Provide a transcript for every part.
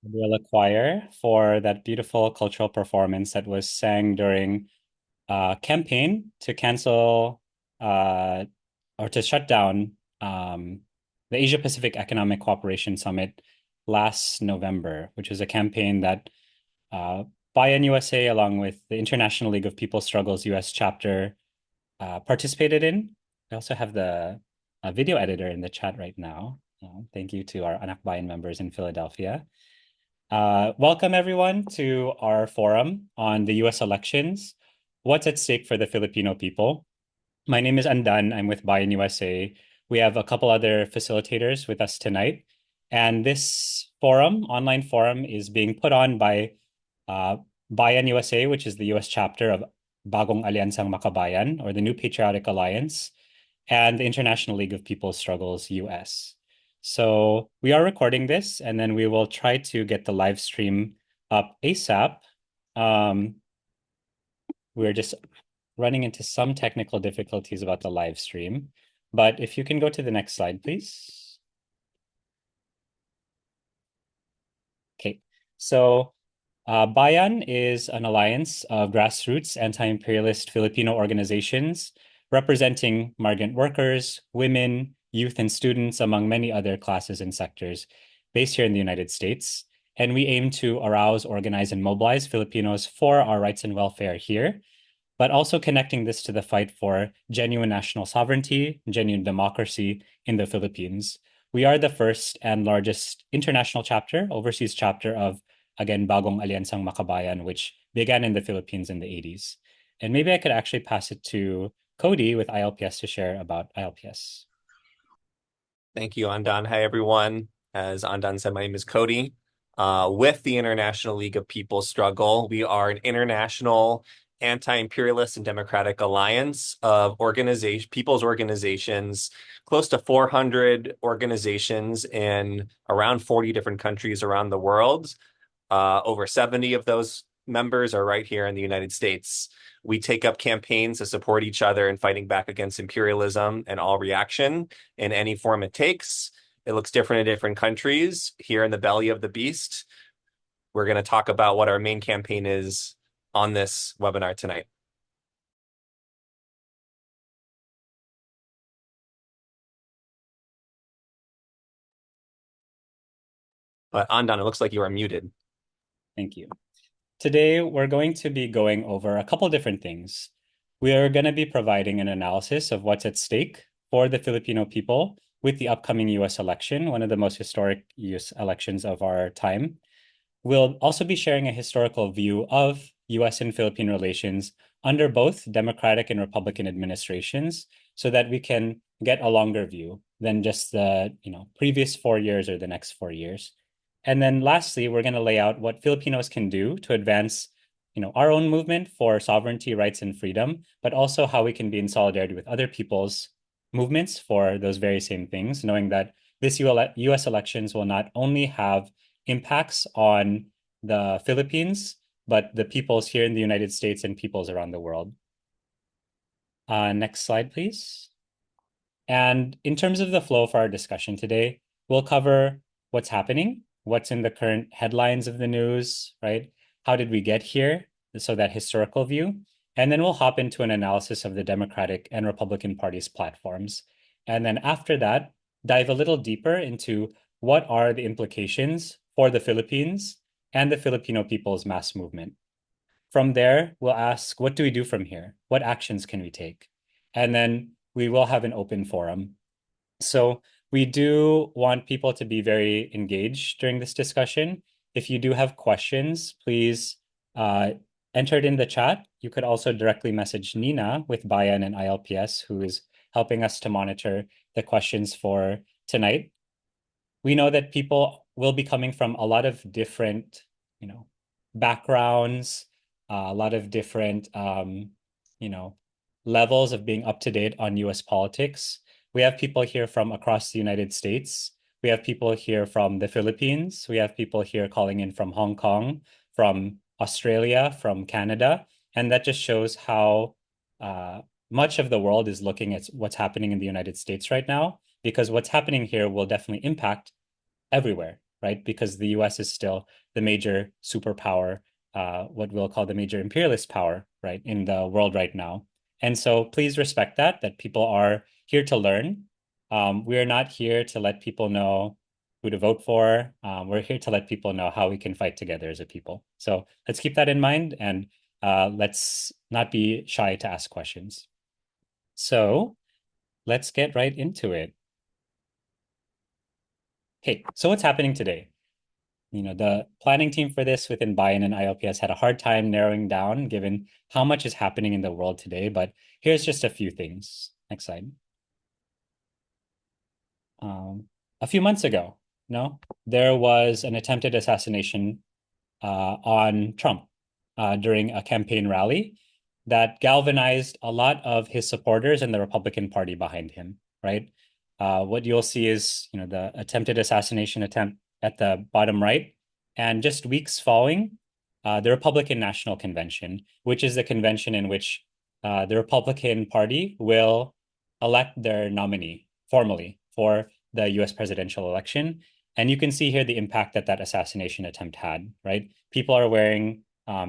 Gabriela Choir for that beautiful cultural performance that was sang during a campaign to cancel uh, or to shut down the Asia Pacific Economic Cooperation Summit last November, which was a campaign that BAYAN USA, along with the International League of People's Struggles US chapter, participated in. I also have the video editor in the chat right now. Thank you to our Anak Bayan members in Philadelphia. Welcome everyone to our forum on the US elections. What's at stake for the Filipino people? My name is Andan. I'm with BAYAN USA. We have a couple other facilitators with us tonight. And this forum, online forum, is being put on by BAYAN USA, which is the US chapter of Bagong Alyansang Makabayan, or the New Patriotic Alliance, and the International League of People's Struggles US. So we are recording this, and then we will try to get the live stream up ASAP. We're just running into some technical difficulties about the live stream, but if you can go to the next slide, please. Okay, so BAYAN is an alliance of grassroots anti-imperialist Filipino organizations representing migrant workers, women, youth, and students, among many other classes and sectors based here in the United States. And we aim to arouse, organize, and mobilize Filipinos for our rights and welfare here, but also connecting this to the fight for genuine national sovereignty, genuine democracy in the Philippines. We are the first and largest international chapter, overseas chapter of, again, Bagong Alyansang Makabayan, which began in the Philippines in the 80s. And maybe I could actually pass it to Cody with ILPS to share about ILPS. Thank you, Andan. Hi, everyone. As Andan said, my name is Cody. With the International League of People's Struggle, we are an international anti-imperialist and democratic alliance of people's organizations, close to 400 organizations in around 40 different countries around the world. Over 70 of those members are right here in the United States. We take up campaigns to support each other in fighting back against imperialism and all reaction in any form it takes. It looks different in different countries. Here in the belly of the beast, we're going to talk about what our main campaign is on this webinar tonight. But Andan, it looks like you are muted. Thank you. Today, we're going to be going over a couple different things. We are going to be providing an analysis of what's at stake for the Filipino people with the upcoming US election, one of the most historic US elections of our time. We'll also be sharing a historical view of US and Philippine relations under both Democratic and Republican administrations so that we can get a longer view than just the previous 4 years or the next 4 years. And then lastly, we're going to lay out what Filipinos can do to advance our own movement for sovereignty, rights, and freedom, but also how we can be in solidarity with other people's movements for those very same things, knowing that this US elections will not only have impacts on the Philippines, but the peoples here in the United States and peoples around the world. Next slide, please. And in terms of the flow for our discussion today, we'll cover what's happening, what's in the current headlines of the news, right? How did we get here? So that historical view. And then we'll hop into an analysis of the Democratic and Republican parties' platforms. And then after that, dive a little deeper into what are the implications for the Philippines and the Filipino people's mass movement. From there, we'll ask, what do we do from here? What actions can we take? And then we will have an open forum. So we do want people to be very engaged during this discussion. If you do have questions, please enter it in the chat. You could also directly message Nina with BAYAN and ILPS, who is helping us to monitor the questions for tonight. We know that people will be coming from a lot of different, backgrounds, a lot of different, levels of being up to date on US politics. We have people here from across the United States. We have people here from the Philippines. We have people here calling in from Hong Kong, from Australia, from Canada. And that just shows how much of the world is looking at what's happening in the United States right now, because what's happening here will definitely impact everywhere, right? Because the US is still the major superpower, what we'll call the major imperialist power, right, in the world right now. And so please respect that people are here to learn. We are not here to let people know who to vote for. We're here to let people know how we can fight together as a people. So let's keep that in mind, and let's not be shy to ask questions. So let's get right into it. Okay, so what's happening today? The planning team for this within BAYAN and ILPS had a hard time narrowing down given how much is happening in the world today, but here's just a few things. Next slide. A few months ago, there was an attempted assassination on Trump during a campaign rally that galvanized a lot of his supporters and the Republican Party behind him, right? What you'll see is, the attempted assassination attempt at the bottom right, and just weeks following, the Republican National Convention, which is the convention in which the Republican Party will elect their nominee formally for the US presidential election. And you can see here the impact that assassination attempt had, right? People are wearing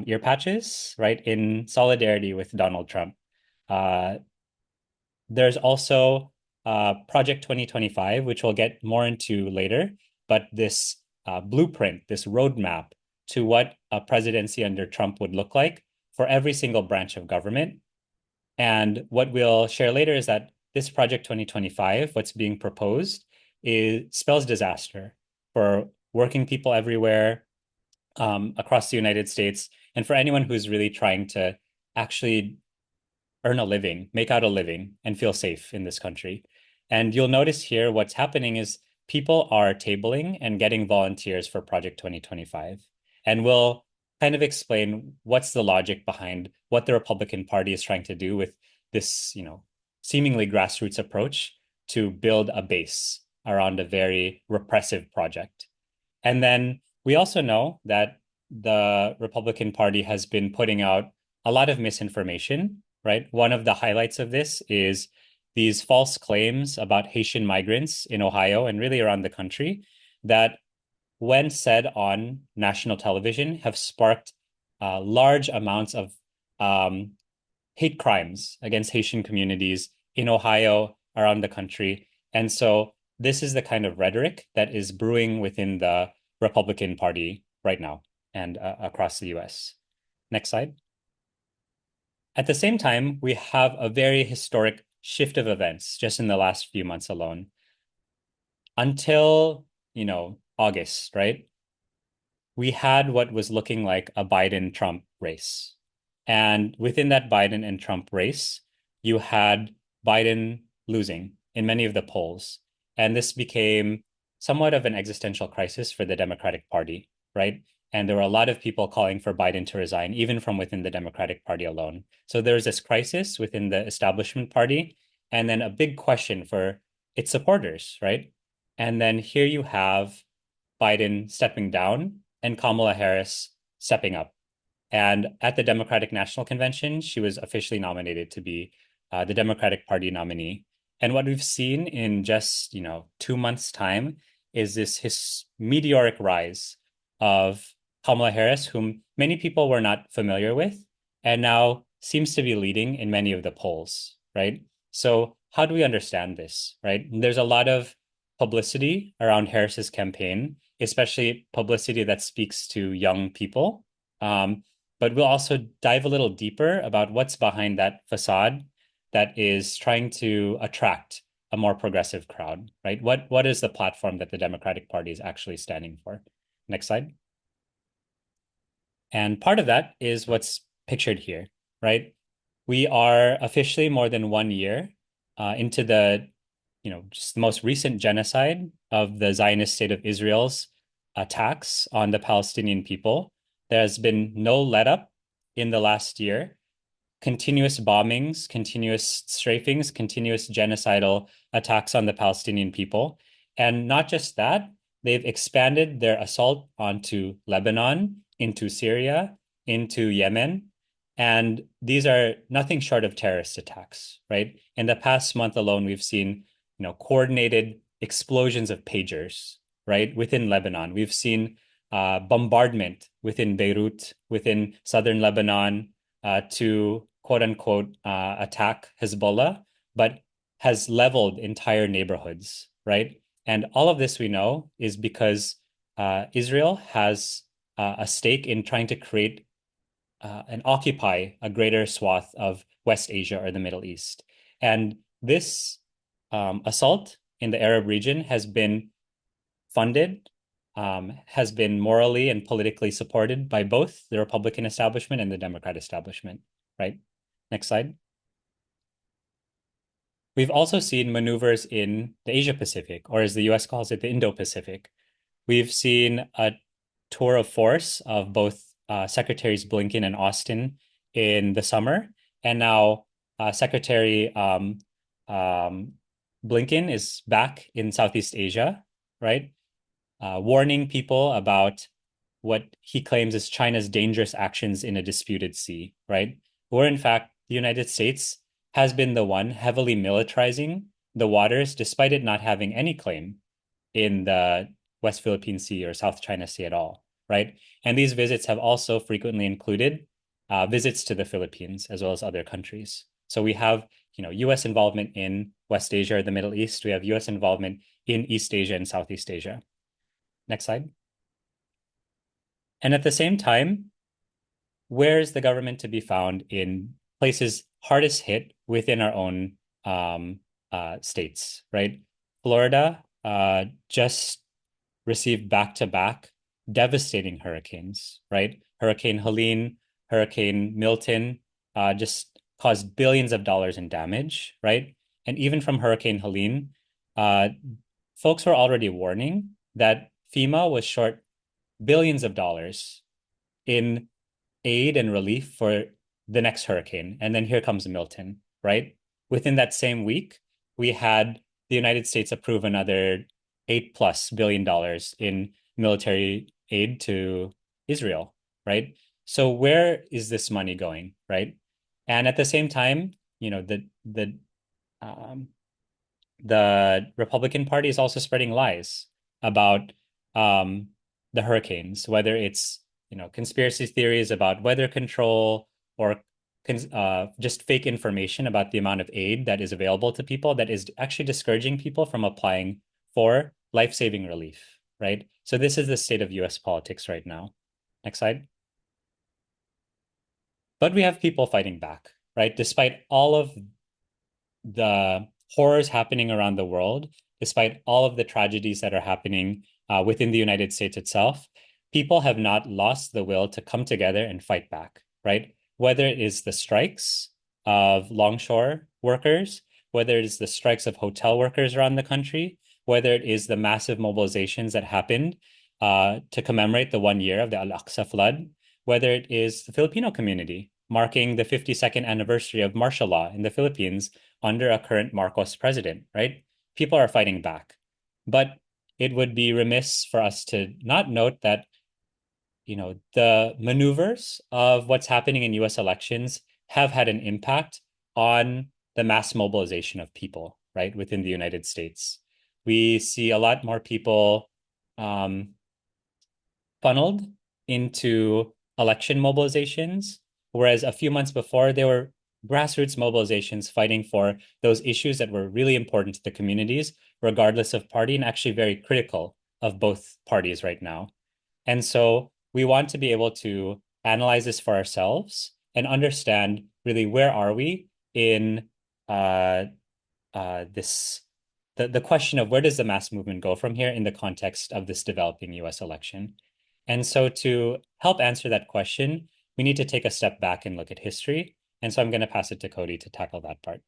ear patches, right, in solidarity with Donald Trump. Uh, there's also Project 2025, which we'll get more into later, but this blueprint, this roadmap to what a presidency under Trump would look like for every single branch of government. And what we'll share later is that this Project 2025, what's being proposed, spells disaster for working people everywhere across the United States, and for anyone who's really trying to actually earn a living, make out a living, and feel safe in this country. And you'll notice here what's happening is people are tabling and getting volunteers for Project 2025. And we'll kind of explain what's the logic behind what the Republican Party is trying to do with this, seemingly grassroots approach to build a base around a very repressive project. And then we also know that the Republican Party has been putting out a lot of misinformation, right? One of the highlights of this is these false claims about Haitian migrants in Ohio and really around the country that, when said on national television, have sparked large amounts of hate crimes against Haitian communities in Ohio, around the country. And so this is the kind of rhetoric that is brewing within the Republican Party right now and across the US. Next slide. At the same time, we have a very historic shift of events just in the last few months alone. Until, August, right? We had what was looking like a Biden-Trump race. And within that Biden and Trump race, you had Biden losing in many of the polls. And this became somewhat of an existential crisis for the Democratic Party, right? And there were a lot of people calling for Biden to resign, even from within the Democratic Party alone. So there's this crisis within the establishment party, and then a big question for its supporters, right? And then here you have Biden stepping down and Kamala Harris stepping up. And at the Democratic National Convention, she was officially nominated to be the Democratic Party nominee. And what we've seen in just 2 months' time is this meteoric rise of Kamala Harris, whom many people were not familiar with, and now seems to be leading in many of the polls, right? So how do we understand this, right? There's a lot of publicity around Harris's campaign, especially publicity that speaks to young people. But we'll also dive a little deeper about what's behind that facade that is trying to attract a more progressive crowd, right? What is the platform that the Democratic Party is actually standing for? Next slide. And part of that is what's pictured here, right? We are officially more than 1 year into the, just the most recent genocide of the Zionist state of Israel's attacks on the Palestinian people. There has been no let up in the last year. Continuous bombings, continuous strafings, continuous genocidal attacks on the Palestinian people. And not just that, they've expanded their assault onto Lebanon, into Syria, into Yemen. And these are nothing short of terrorist attacks, right? In the past month alone, we've seen, coordinated explosions of pagers, right, within Lebanon. We've seen bombardment within Beirut, within southern Lebanon, to quote unquote attack Hezbollah, but has leveled entire neighborhoods, right? And all of this we know is because Israel has a stake in trying to create and occupy a greater swath of West Asia or the Middle East. And this assault in the Arab region has been funded, has been morally and politically supported by both the Republican establishment and the Democrat establishment, right? Next slide. We've also seen maneuvers in the Asia Pacific, or as the US calls it, the Indo-Pacific. We've seen a tour of force of both Secretaries Blinken and Austin in the summer, and now Secretary Blinken is back in Southeast Asia, right? Warning people about what he claims is China's dangerous actions in a disputed sea, right? Where in fact, the United States has been the one heavily militarizing the waters, despite it not having any claim in the West Philippine Sea or South China Sea at all, right? And these visits have also frequently included visits to the Philippines as well as other countries. So we have, U.S. involvement in West Asia or the Middle East. We have U.S. involvement in East Asia and Southeast Asia. Next slide. And at the same time, where is the government to be found in places hardest hit within our own states, right? Florida just received back-to-back devastating hurricanes, right? Hurricane Helene, Hurricane Milton just caused billions of dollars in damage, right? And even from Hurricane Helene, folks were already warning that FEMA was short billions of dollars in aid and relief for the next hurricane. And then here comes Milton, right? Within that same week, we had the United States approve another $8+ billion in military aid to Israel, right? So where is this money going, right? And at the same time, um, the Republican Party is also spreading lies about the hurricanes, whether it's conspiracy theories about weather control or just fake information about the amount of aid that is available to people that is actually discouraging people from applying for life-saving relief, right? So this is the state of US politics right now. Next slide. But we have people fighting back, right? Despite all of the horrors happening around the world, despite all of the tragedies that are happening within the United States itself, people have not lost the will to come together and fight back, right? Whether it is the strikes of longshore workers, whether it is the strikes of hotel workers around the country, whether it is the massive mobilizations that happened to commemorate the 1 year of the Al-Aqsa flood, whether it is the Filipino community marking the 52nd anniversary of martial law in the Philippines under a current Marcos president, right? People are fighting back. But it would be remiss for us to not note that, the maneuvers of what's happening in US elections have had an impact on the mass mobilization of people, right, within the United States. We see a lot more people funneled into election mobilizations, whereas a few months before, there were grassroots mobilizations fighting for those issues that were really important to the communities, regardless of party, and actually very critical of both parties right now. And so we want to be able to analyze this for ourselves and understand really where are we in this the question of where does the mass movement go from here in the context of this developing US election. And so to help answer that question, we need to take a step back and look at history. And so I'm going to pass it to Cody to tackle that part.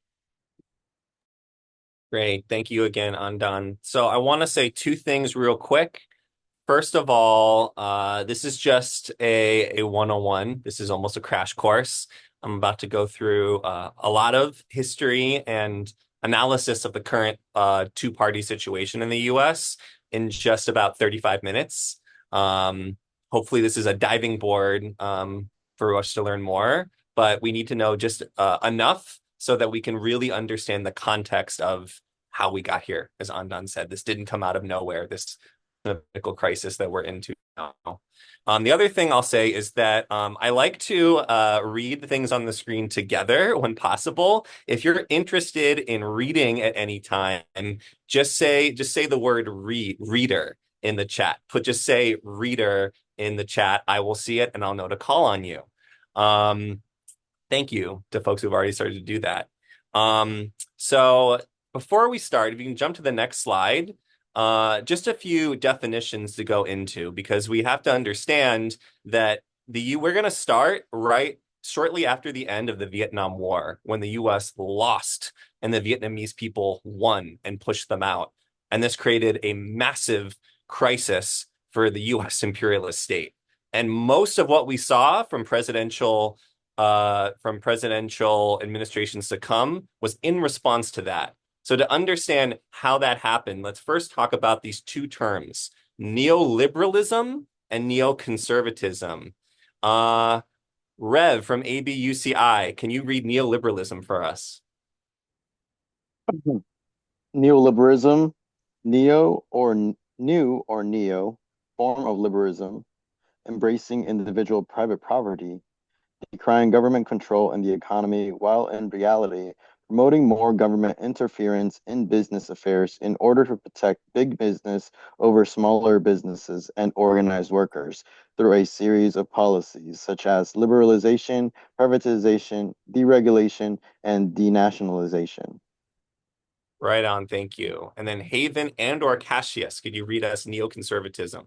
Great. Thank you again, Andan. So I want to say two things real quick. First of all, this is just a 101. This is almost a crash course. I'm about to go through a lot of history and analysis of the current two-party situation in the US in just about 35 minutes. Hopefully this is a diving board for us to learn more, but we need to know just enough so that we can really understand the context of how we got here. As Andan said, this didn't come out of nowhere. This political crisis that we're into now. The other thing I'll say is that I like to read things on the screen together when possible. If you're interested in reading at any time, just say the word reader in the chat. Just say reader in the chat. I will see it and I'll know to call on you. Thank you to folks who've already started to do that. So before we start, if you can jump to the next slide, just a few definitions to go into, because we have to understand that we're going to start right shortly after the end of the Vietnam War, when the US lost and the Vietnamese people won and pushed them out. And this created a massive crisis for the US imperialist state. And most of what we saw from presidential administrations to come was in response to that. So to understand how that happened, let's first talk about these two terms, neoliberalism and neoconservatism. Rev from ABUCI, can you read neoliberalism for us? Neoliberalism, new or neo, form of liberalism, embracing individual private property, decrying government control in the economy, while in reality, promoting more government interference in business affairs in order to protect big business over smaller businesses and organized workers through a series of policies such as liberalization, privatization, deregulation, and denationalization. Right on, thank you. And then Haven and or Cassius, could you read us neoconservatism?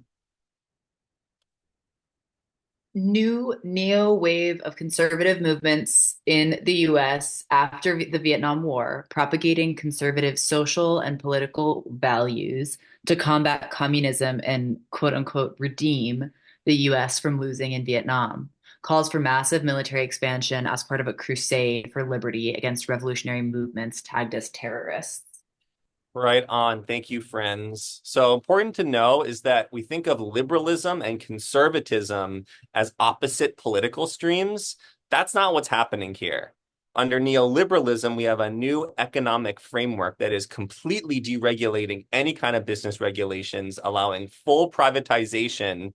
New neo wave of conservative movements in the US after the Vietnam War, propagating conservative social and political values to combat communism and quote unquote redeem the US from losing in Vietnam. Calls for massive military expansion as part of a crusade for liberty against revolutionary movements tagged as terrorists. Right on. Thank you, friends. So important to know is that we think of liberalism and conservatism as opposite political streams. That's not what's happening here. Under neoliberalism, we have a new economic framework that is completely deregulating any kind of business regulations, allowing full privatization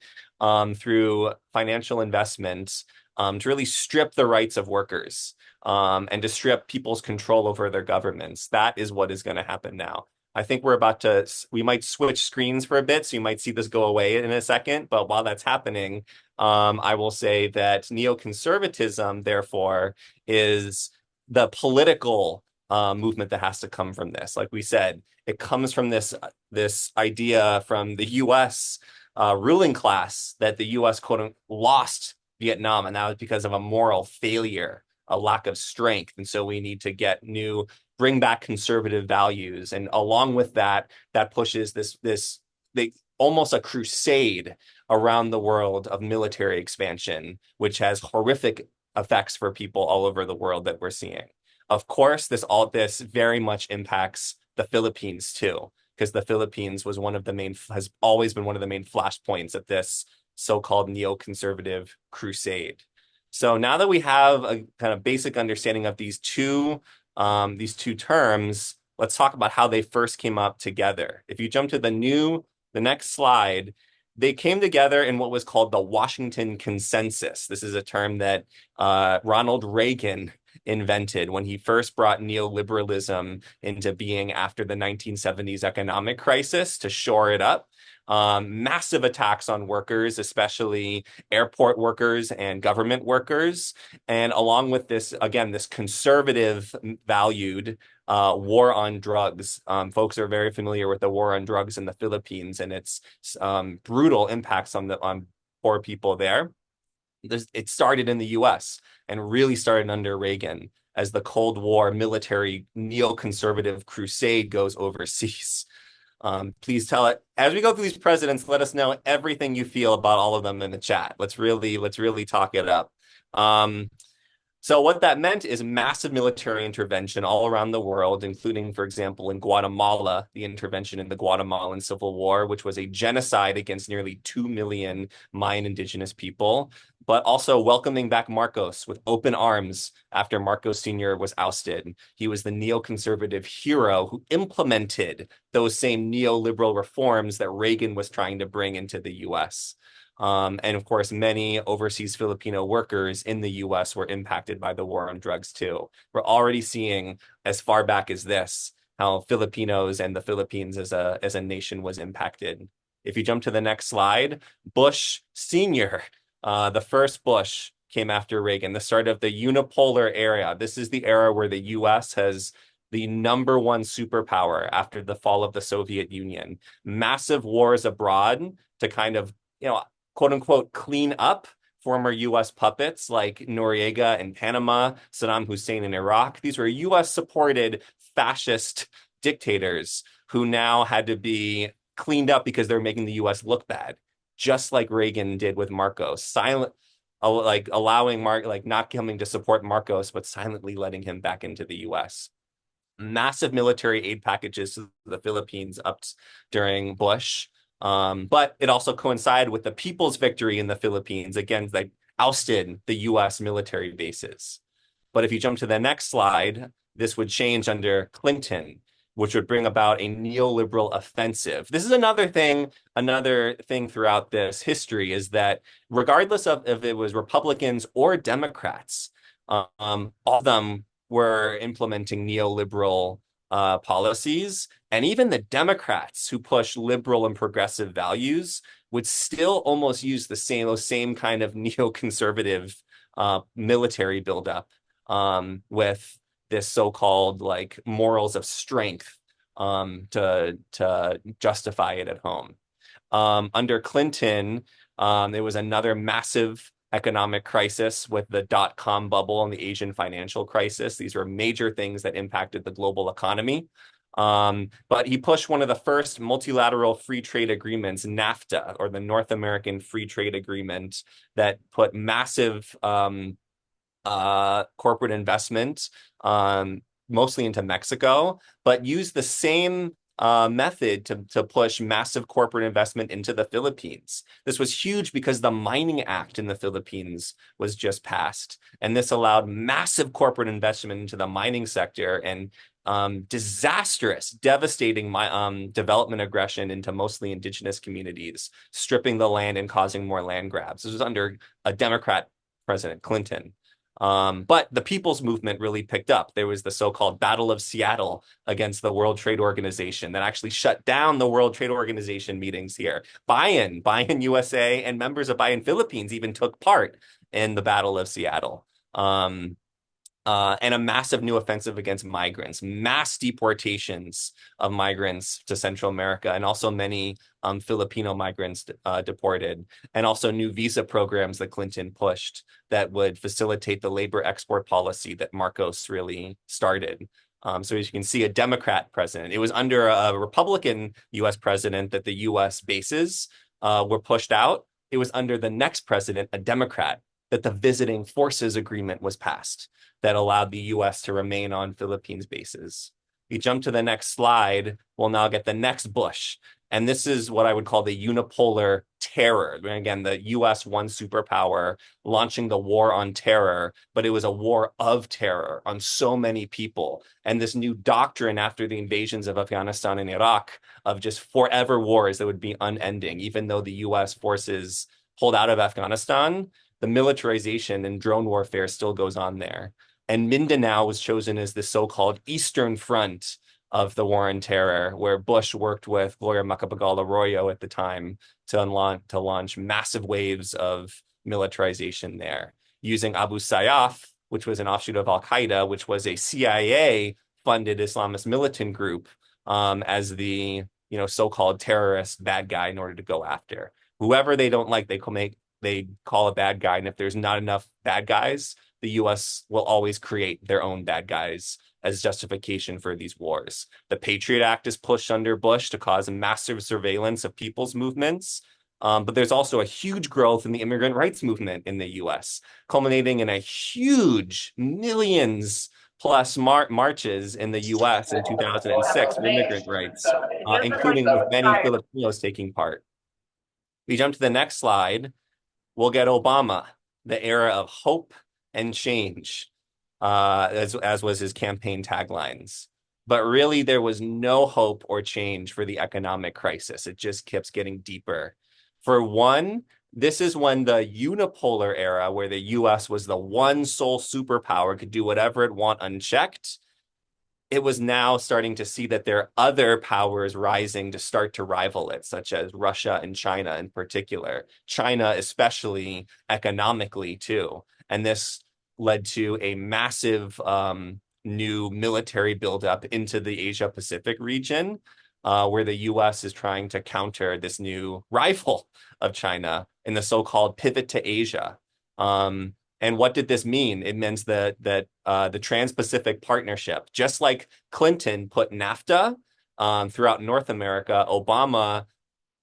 through financial investments to really strip the rights of workers and to strip people's control over their governments. That is what is going to happen now. I think we might switch screens for a bit, so you might see this go away in a second. But while that's happening, I will say that neoconservatism, therefore, is the political movement that has to come from this. Like we said, it comes from this idea from the U.S. Ruling class that the U.S. quote lost Vietnam, and that was because of a moral failure, a lack of strength. And so we need to bring back conservative values. And along with that, that pushes almost a crusade around the world of military expansion, which has horrific effects for people all over the world that we're seeing. Of course, this very much impacts the Philippines too, because the Philippines has always been one of the main flashpoints of this so-called neoconservative crusade. So now that we have a kind of basic understanding of these two terms, let's talk about how they first came up together. If you jump to the next slide, they came together in what was called the Washington Consensus. This is a term that Ronald Reagan invented when he first brought neoliberalism into being after the 1970s economic crisis to shore it up. Massive attacks on workers, especially airport workers and government workers. And along with this, again, this conservative valued war on drugs. Folks are very familiar with the war on drugs in the Philippines and its brutal impacts on poor people there. It started in the US and really started under Reagan as the Cold War military neoconservative crusade goes overseas. Please tell it as we go through these presidents. Let us know everything you feel about all of them in the chat. Let's really talk it up. So what that meant is massive military intervention all around the world, including, for example, in Guatemala, the intervention in the Guatemalan Civil War, which was a genocide against nearly 2 million Mayan indigenous people, but also welcoming back Marcos with open arms after Marcos Sr. was ousted. He was the neoconservative hero who implemented those same neoliberal reforms that Reagan was trying to bring into the US. And of course, many overseas Filipino workers in the US were impacted by the war on drugs too. We're already seeing as far back as this how Filipinos and the Philippines as a nation was impacted. If you jump to the next slide, Bush Sr., the first Bush came after Reagan, the start of the unipolar era. This is the era where the US has the #1 superpower after the fall of the Soviet Union. Massive wars abroad to kind of, quote unquote, clean up former US puppets like Noriega in Panama, Saddam Hussein in Iraq. These were US supported fascist dictators who now had to be cleaned up because they're making the US look bad, just like Reagan did with Marcos, like allowing not coming to support Marcos, but silently letting him back into the US. Massive military aid packages to the Philippines up during Bush. But it also coincided with the people's victory in the Philippines. Again, they ousted the US military bases. But if you jump to the next slide, this would change under Clinton, which would bring about a neoliberal offensive. This is another thing throughout this history is that regardless of if it was Republicans or Democrats, all of them were implementing neoliberal policies. And even the Democrats who push liberal and progressive values would still almost use those same kind of neoconservative military buildup with this so-called like morals of strength to justify it at home. Under Clinton, there was another massive economic crisis with the dot-com bubble and the Asian financial crisis. These were major things that impacted the global economy. But he pushed one of the first multilateral free trade agreements, NAFTA, or the North American Free Trade Agreement, that put massive corporate investment, mostly into Mexico, but used the same method to push massive corporate investment into the Philippines. This was huge because the Mining Act in the Philippines was just passed, and this allowed massive corporate investment into the mining sector and disastrous, devastating development aggression into mostly indigenous communities, stripping the land and causing more land grabs. This was under a Democrat President Clinton. But the people's movement really picked up. There was the so-called Battle of Seattle against the World Trade Organization that actually shut down the World Trade Organization meetings here. BAYAN USA, and members of BAYAN Philippines even took part in the Battle of Seattle. And a massive new offensive against migrants, mass deportations of migrants to Central America, and also many Filipino migrants deported, and also new visa programs that Clinton pushed that would facilitate the labor export policy that Marcos really started. So as you can see, a Democrat president. It was under a Republican US president that the US bases were pushed out. It was under the next president, a Democrat, that the Visiting Forces Agreement was passed that allowed the US to remain on Philippines bases. We jump to the next slide, we'll now get the next Bush. And this is what I would call the unipolar terror. Again, the US one superpower launching the war on terror, but it was a war of terror on so many people. And this new doctrine after the invasions of Afghanistan and Iraq of just forever wars that would be unending, even though the US forces pulled out of Afghanistan, the militarization and drone warfare still goes on there. And Mindanao was chosen as the so-called Eastern Front of the war on terror, where Bush worked with Gloria Macapagal-Arroyo at the time to launch massive waves of militarization there, using Abu Sayyaf, which was an offshoot of Al-Qaeda, which was a CIA-funded Islamist militant group, as the so-called terrorist bad guy in order to go after. Whoever they don't like, they call a bad guy. And if there's not enough bad guys, the US will always create their own bad guys as justification for these wars. The Patriot Act is pushed under Bush to cause a massive surveillance of people's movements. But there's also a huge growth in the immigrant rights movement in the US, culminating in a huge millions plus marches in the US in 2006 for immigrant rights, including with many Filipinos taking part. We jump to the next slide. We'll get Obama, the era of hope and change, as was his campaign taglines. But really, there was no hope or change for the economic crisis. It just keeps getting deeper. For one, this is when the unipolar era, where the US was the one sole superpower, could do whatever it want unchecked. It was now starting to see that there are other powers rising to start to rival it, such as Russia and China in particular. China, especially economically, too. And this led to a massive new military buildup into the Asia Pacific region, where the US is trying to counter this new rival of China in the so-called pivot to Asia. And what did this mean? It means that the Trans-Pacific Partnership, just like Clinton put NAFTA throughout North America, Obama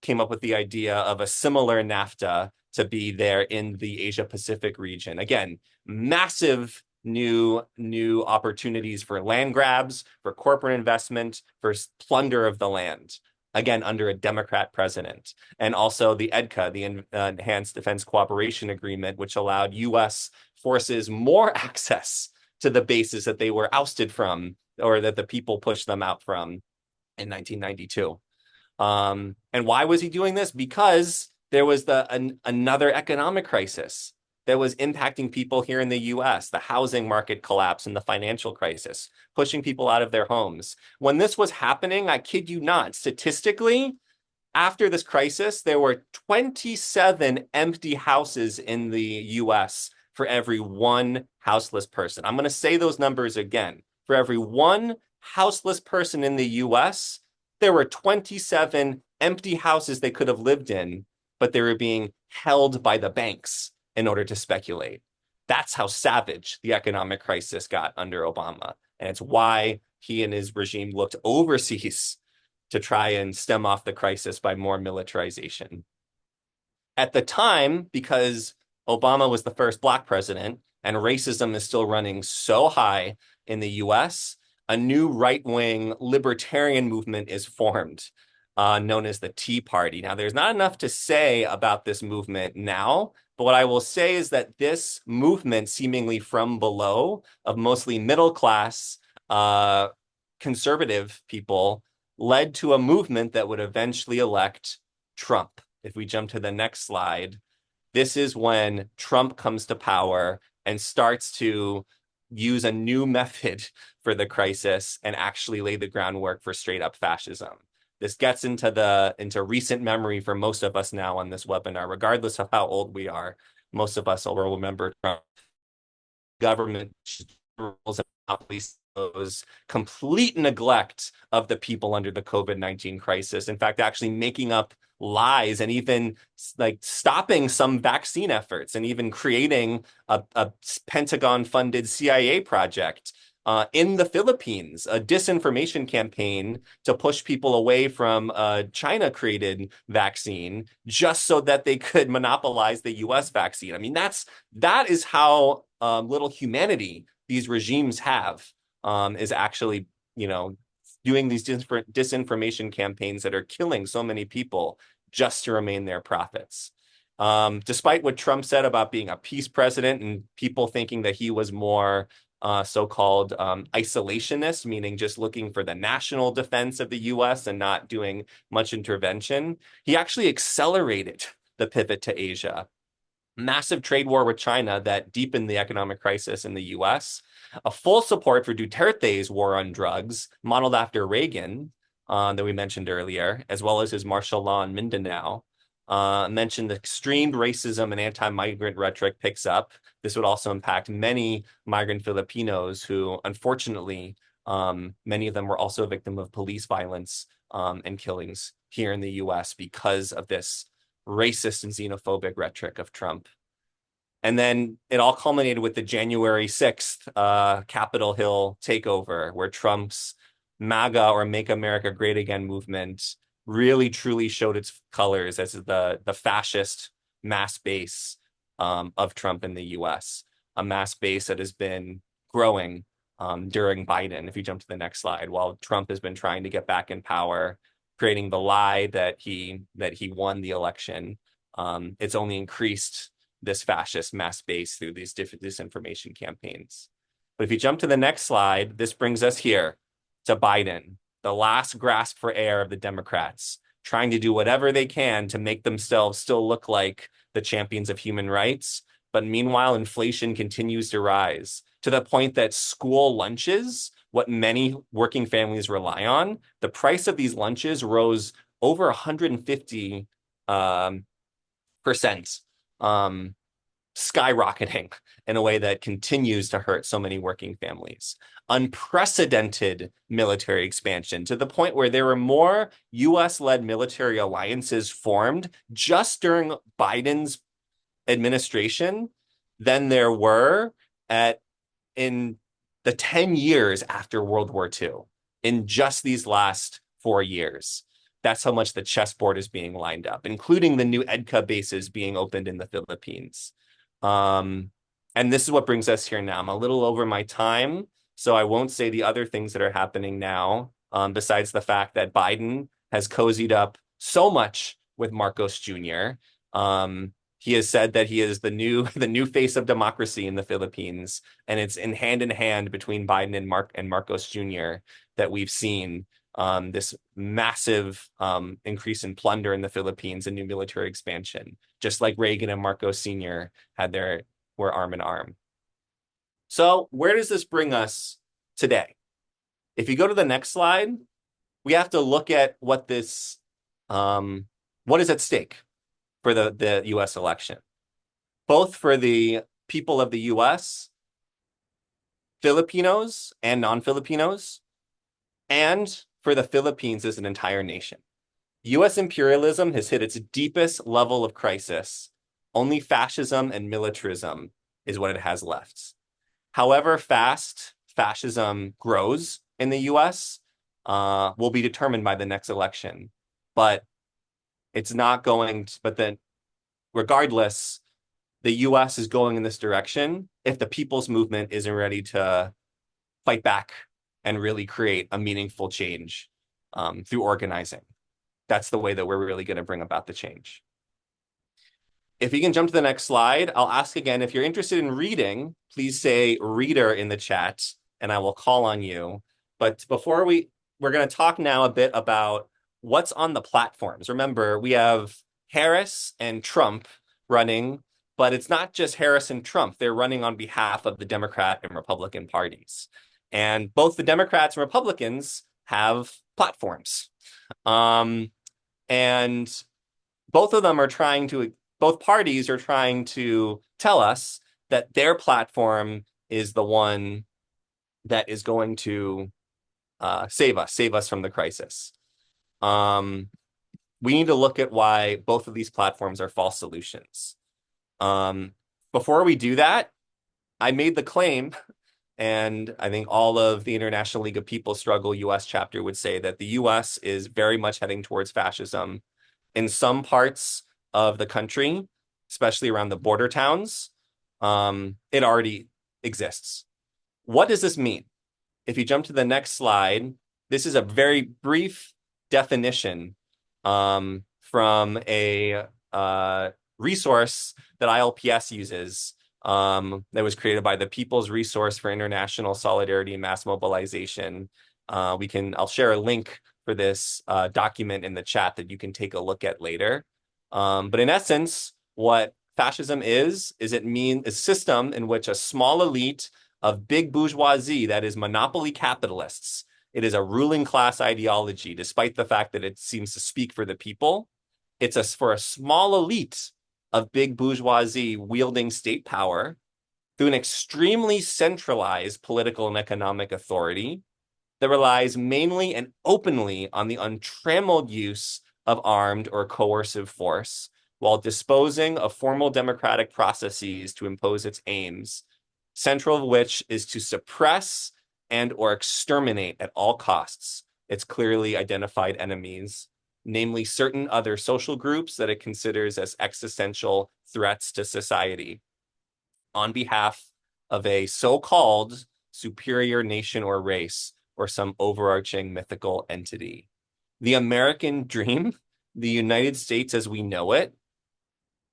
came up with the idea of a similar NAFTA to be there in the Asia Pacific region. Again, massive new opportunities for land grabs, for corporate investment, for plunder of the land. Again, under a Democrat president. And also the EDCA, the Enhanced Defense Cooperation Agreement, which allowed U.S. forces more access to the bases that they were ousted from, or that the people pushed them out from in 1992. And why was he doing this? Because there was another economic crisis that was impacting people here in the US, the housing market collapse and the financial crisis, pushing people out of their homes. When this was happening, I kid you not, statistically, after this crisis, there were 27 empty houses in the US for every one houseless person. I'm going to say those numbers again. For every one houseless person in the US, there were 27 empty houses they could have lived in, but they were being held by the banks in order to speculate. That's how savage the economic crisis got under Obama. And it's why he and his regime looked overseas to try and stem off the crisis by more militarization. At the time, because Obama was the first Black president and racism is still running so high in the US, a new right-wing libertarian movement is formed, known as the Tea Party. Now, there's not enough to say about this movement now, but what I will say is that this movement, seemingly from below, of mostly middle-class conservative people, led to a movement that would eventually elect Trump. If we jump to the next slide, this is when Trump comes to power and starts to use a new method for the crisis and actually lay the groundwork for straight up fascism. This gets into recent memory for most of us now on this webinar, regardless of how old we are. Most of us will remember Trump. Government rules and monopolies, complete neglect of the people under the COVID-19 crisis. In fact, actually making up lies and even like stopping some vaccine efforts and even creating a Pentagon-funded CIA project in the Philippines, a disinformation campaign to push people away from a China-created vaccine just so that they could monopolize the US vaccine. I mean, that is how little humanity these regimes have, is actually, doing these disinformation campaigns that are killing so many people just to remain their profits. Despite what Trump said about being a peace president and people thinking that he was more so-called isolationist, meaning just looking for the national defense of the US and not doing much intervention, he actually accelerated the pivot to Asia. Massive trade war with China that deepened the economic crisis in the US, a full support for Duterte's war on drugs, modeled after Reagan, that we mentioned earlier, as well as his martial law in Mindanao. Mentioned the extreme racism and anti-migrant rhetoric picks up. This would also impact many migrant Filipinos who, unfortunately, many of them were also a victim of police violence and killings here in the US because of this racist and xenophobic rhetoric of Trump. And then it all culminated with the January 6th Capitol Hill takeover, where Trump's MAGA, or Make America Great Again movement, really truly showed its colors as the fascist mass base of Trump in the US, a mass base that has been growing during Biden. If you jump to the next slide, while Trump has been trying to get back in power, creating the lie that he won the election, it's only increased this fascist mass base through these disinformation campaigns. But if you jump to the next slide, this brings us here to Biden, the last grasp for air of the Democrats, trying to do whatever they can to make themselves still look like the champions of human rights. But meanwhile, inflation continues to rise to the point that school lunches, what many working families rely on, the price of these lunches rose over 150 percent, skyrocketing in a way that continues to hurt so many working families. Unprecedented military expansion to the point where there were more US-led military alliances formed just during Biden's administration than there were in the 10 years after World War II, in just these last 4 years. That's how much the chessboard is being lined up, including the new EDCA bases being opened in the Philippines. And this is what brings us here now. I'm a little over my time, so I won't say the other things that are happening now, besides the fact that Biden has cozied up so much with Marcos Jr. He has said that he is the new face of democracy in the Philippines, and it's in hand between Biden and Marcos Jr. that we've seen this massive increase in plunder in the Philippines and new military expansion, just like Reagan and Marcos Sr. were arm in arm. So where does this bring us today? If you go to the next slide, we have to look at what is at stake for the US election, both for the people of the US, Filipinos and non-Filipinos, and for the Philippines as an entire nation. US imperialism has hit its deepest level of crisis. Only fascism and militarism is what it has left. However fast fascism grows in the US will be determined by the next election. But it's not going to, but then regardless, the US is going in this direction if the people's movement isn't ready to fight back and really create a meaningful change through organizing. That's the way that we're really going to bring about the change. If you can jump to the next slide, I'll ask again, if you're interested in reading, please say reader in the chat and I will call on you. But before we're going to talk now a bit about what's on the platforms. Remember, we have Harris and Trump running, but it's not just Harris and Trump. They're running on behalf of the Democrat and Republican parties. And both the Democrats and Republicans have platforms. And both parties are trying to tell us that their platform is the one that is going to save us from the crisis. We need to look at why both of these platforms are false solutions. Before we do that, I made the claim, and I think all of the International League of People Struggle US chapter would say that the US is very much heading towards fascism in some parts of the country, especially around the border towns. It already exists. What does this mean? If you jump to the next slide, this is a very brief definition from a resource that ILPS uses that was created by the People's Resource for International Solidarity and Mass Mobilization. I'll share a link for this document in the chat that you can take a look at later. But in essence, what fascism is it means a system in which a small elite of big bourgeoisie, that is monopoly capitalists, it is a ruling class ideology, despite the fact that it seems to speak for the people. It's for a small elite of big bourgeoisie wielding state power through an extremely centralized political and economic authority that relies mainly and openly on the untrammeled use of armed or coercive force while disposing of formal democratic processes to impose its aims, central of which is to suppress and or exterminate at all costs its clearly identified enemies, namely certain other social groups that it considers as existential threats to society, on behalf of a so-called superior nation or race or some overarching mythical entity. The American dream, the United States as we know it,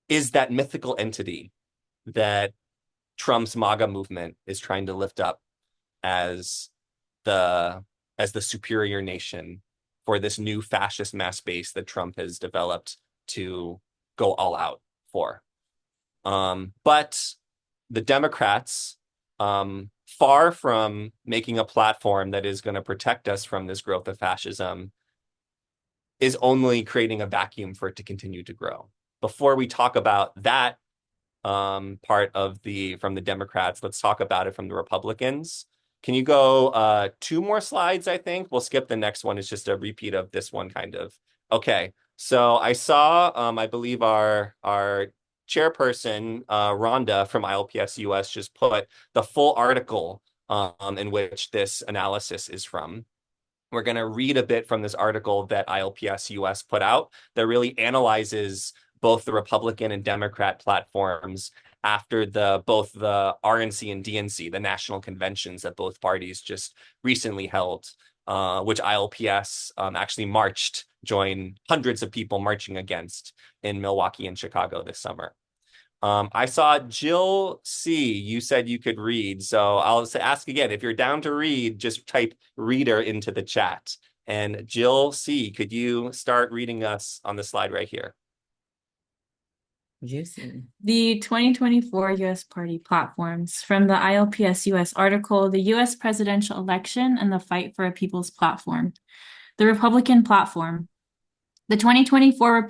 is that mythical entity that Trump's MAGA movement is trying to lift up as the superior nation for this new fascist mass base that Trump has developed to go all out for. But the Democrats, far from making a platform that is going to protect us from this growth of fascism, is only creating a vacuum for it to continue to grow. Before we talk about that part of from the Democrats, let's talk about it from the Republicans. Can you go 2 more slides, I think? We'll skip the next one. It's just a repeat of this one, kind of. Okay, so I saw, I believe our chairperson, Rhonda from ILPS US, just put the full article in which this analysis is from. We're going to read a bit from this article that ILPS US put out that really analyzes both the Republican and Democrat platforms after both the RNC and DNC, the national conventions that both parties just recently held, which ILPS actually joined hundreds of people marching against in Milwaukee and Chicago this summer. I saw Jill C. You said you could read, so I'll ask again. If you're down to read, just type reader into the chat. And Jill C., could you start reading us on the slide right here? Juicy. The 2024 U.S. party platforms from the ILPS U.S. article, The U.S. Presidential Election and the Fight for a People's Platform. The Republican platform. The 2024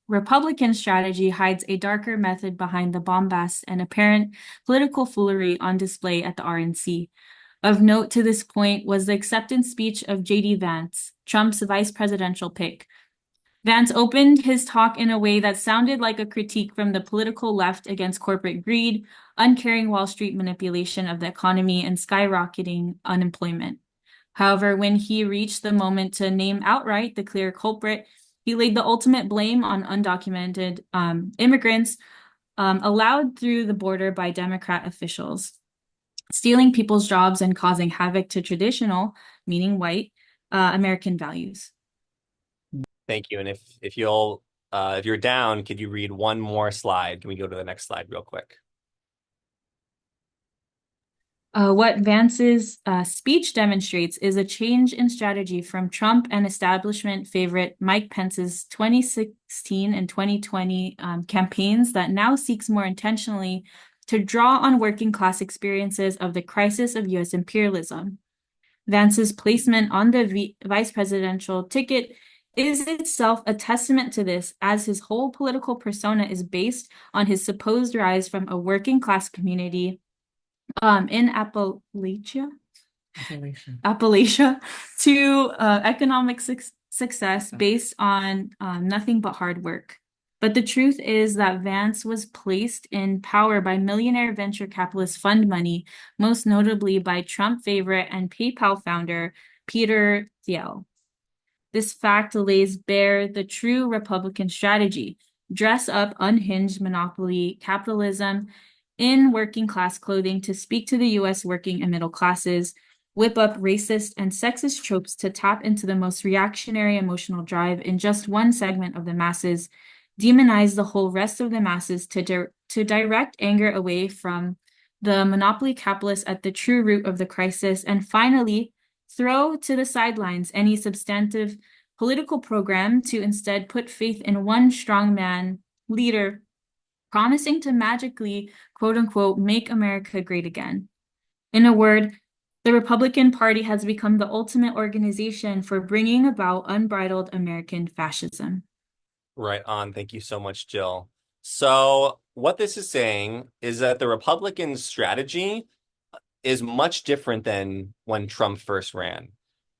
Republican strategy hides a darker method behind the bombast and apparent political foolery on display at the RNC. Of note to this point was the acceptance speech of J.D. Vance, Trump's vice presidential pick. Vance opened his talk in a way that sounded like a critique from the political left against corporate greed, uncaring Wall Street manipulation of the economy, and skyrocketing unemployment. However, when he reached the moment to name outright the clear culprit, he laid the ultimate blame on undocumented immigrants allowed through the border by Democrat officials, stealing people's jobs and causing havoc to traditional, meaning white, American values. Thank you. And if you're down, could you read one more slide? Can we go to the next slide real quick? What Vance's speech demonstrates is a change in strategy from Trump and establishment favorite Mike Pence's 2016 and 2020 campaigns that now seeks more intentionally to draw on working class experiences of the crisis of U.S. imperialism. Vance's placement on the vice presidential ticket is itself a testament to this, as his whole political persona is based on his supposed rise from a working class community in Appalachia to economic success based on nothing but hard work. But the truth is that Vance was placed in power by millionaire venture capitalist fund money, most notably by Trump favorite and PayPal founder Peter Thiel. This fact lays bare the true Republican strategy: dress up unhinged monopoly capitalism in working class clothing to speak to the U.S. working and middle classes, whip up racist and sexist tropes to tap into the most reactionary emotional drive in just one segment of the masses, demonize the whole rest of the masses to direct anger away from the monopoly capitalists at the true root of the crisis, and finally, throw to the sidelines any substantive political program to instead put faith in one strongman leader promising to magically, quote unquote, make America great again. In a word, the Republican Party has become the ultimate organization for bringing about unbridled American fascism. Right on. Thank you so much, Jill. So what this is saying is that the Republican strategy is much different than when Trump first ran.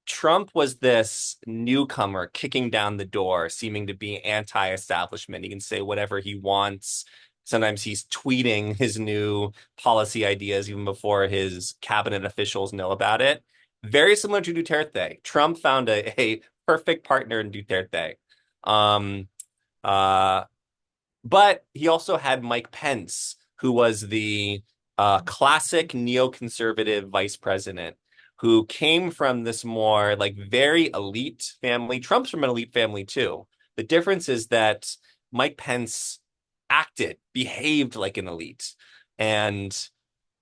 Trump was this newcomer kicking down the door, seeming to be anti-establishment. He can say whatever he wants. Sometimes he's tweeting his new policy ideas even before his cabinet officials know about it. Very similar to Duterte. Trump found a perfect partner in Duterte. Um, uh, but he also had Mike Pence, who was the classic neoconservative vice president, who came from this more like very elite family. Trump's from an elite family too. The difference is that Mike Pence behaved like an elite. And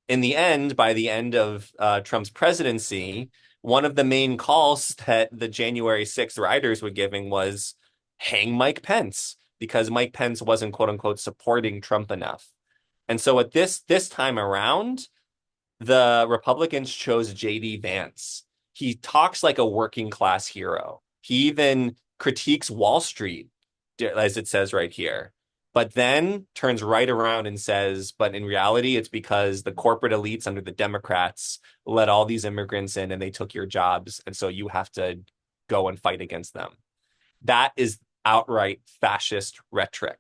in the end, by the end of Trump's presidency, one of the main calls that the January 6th riders were giving was hang Mike Pence, because Mike Pence wasn't quote unquote supporting Trump enough. And so at this time around, the Republicans chose J.D. Vance. He talks like a working class hero. He even critiques Wall Street, as it says right here, but then turns right around and says, but in reality, it's because the corporate elites under the Democrats let all these immigrants in and they took your jobs. And so you have to go and fight against them. That is outright fascist rhetoric.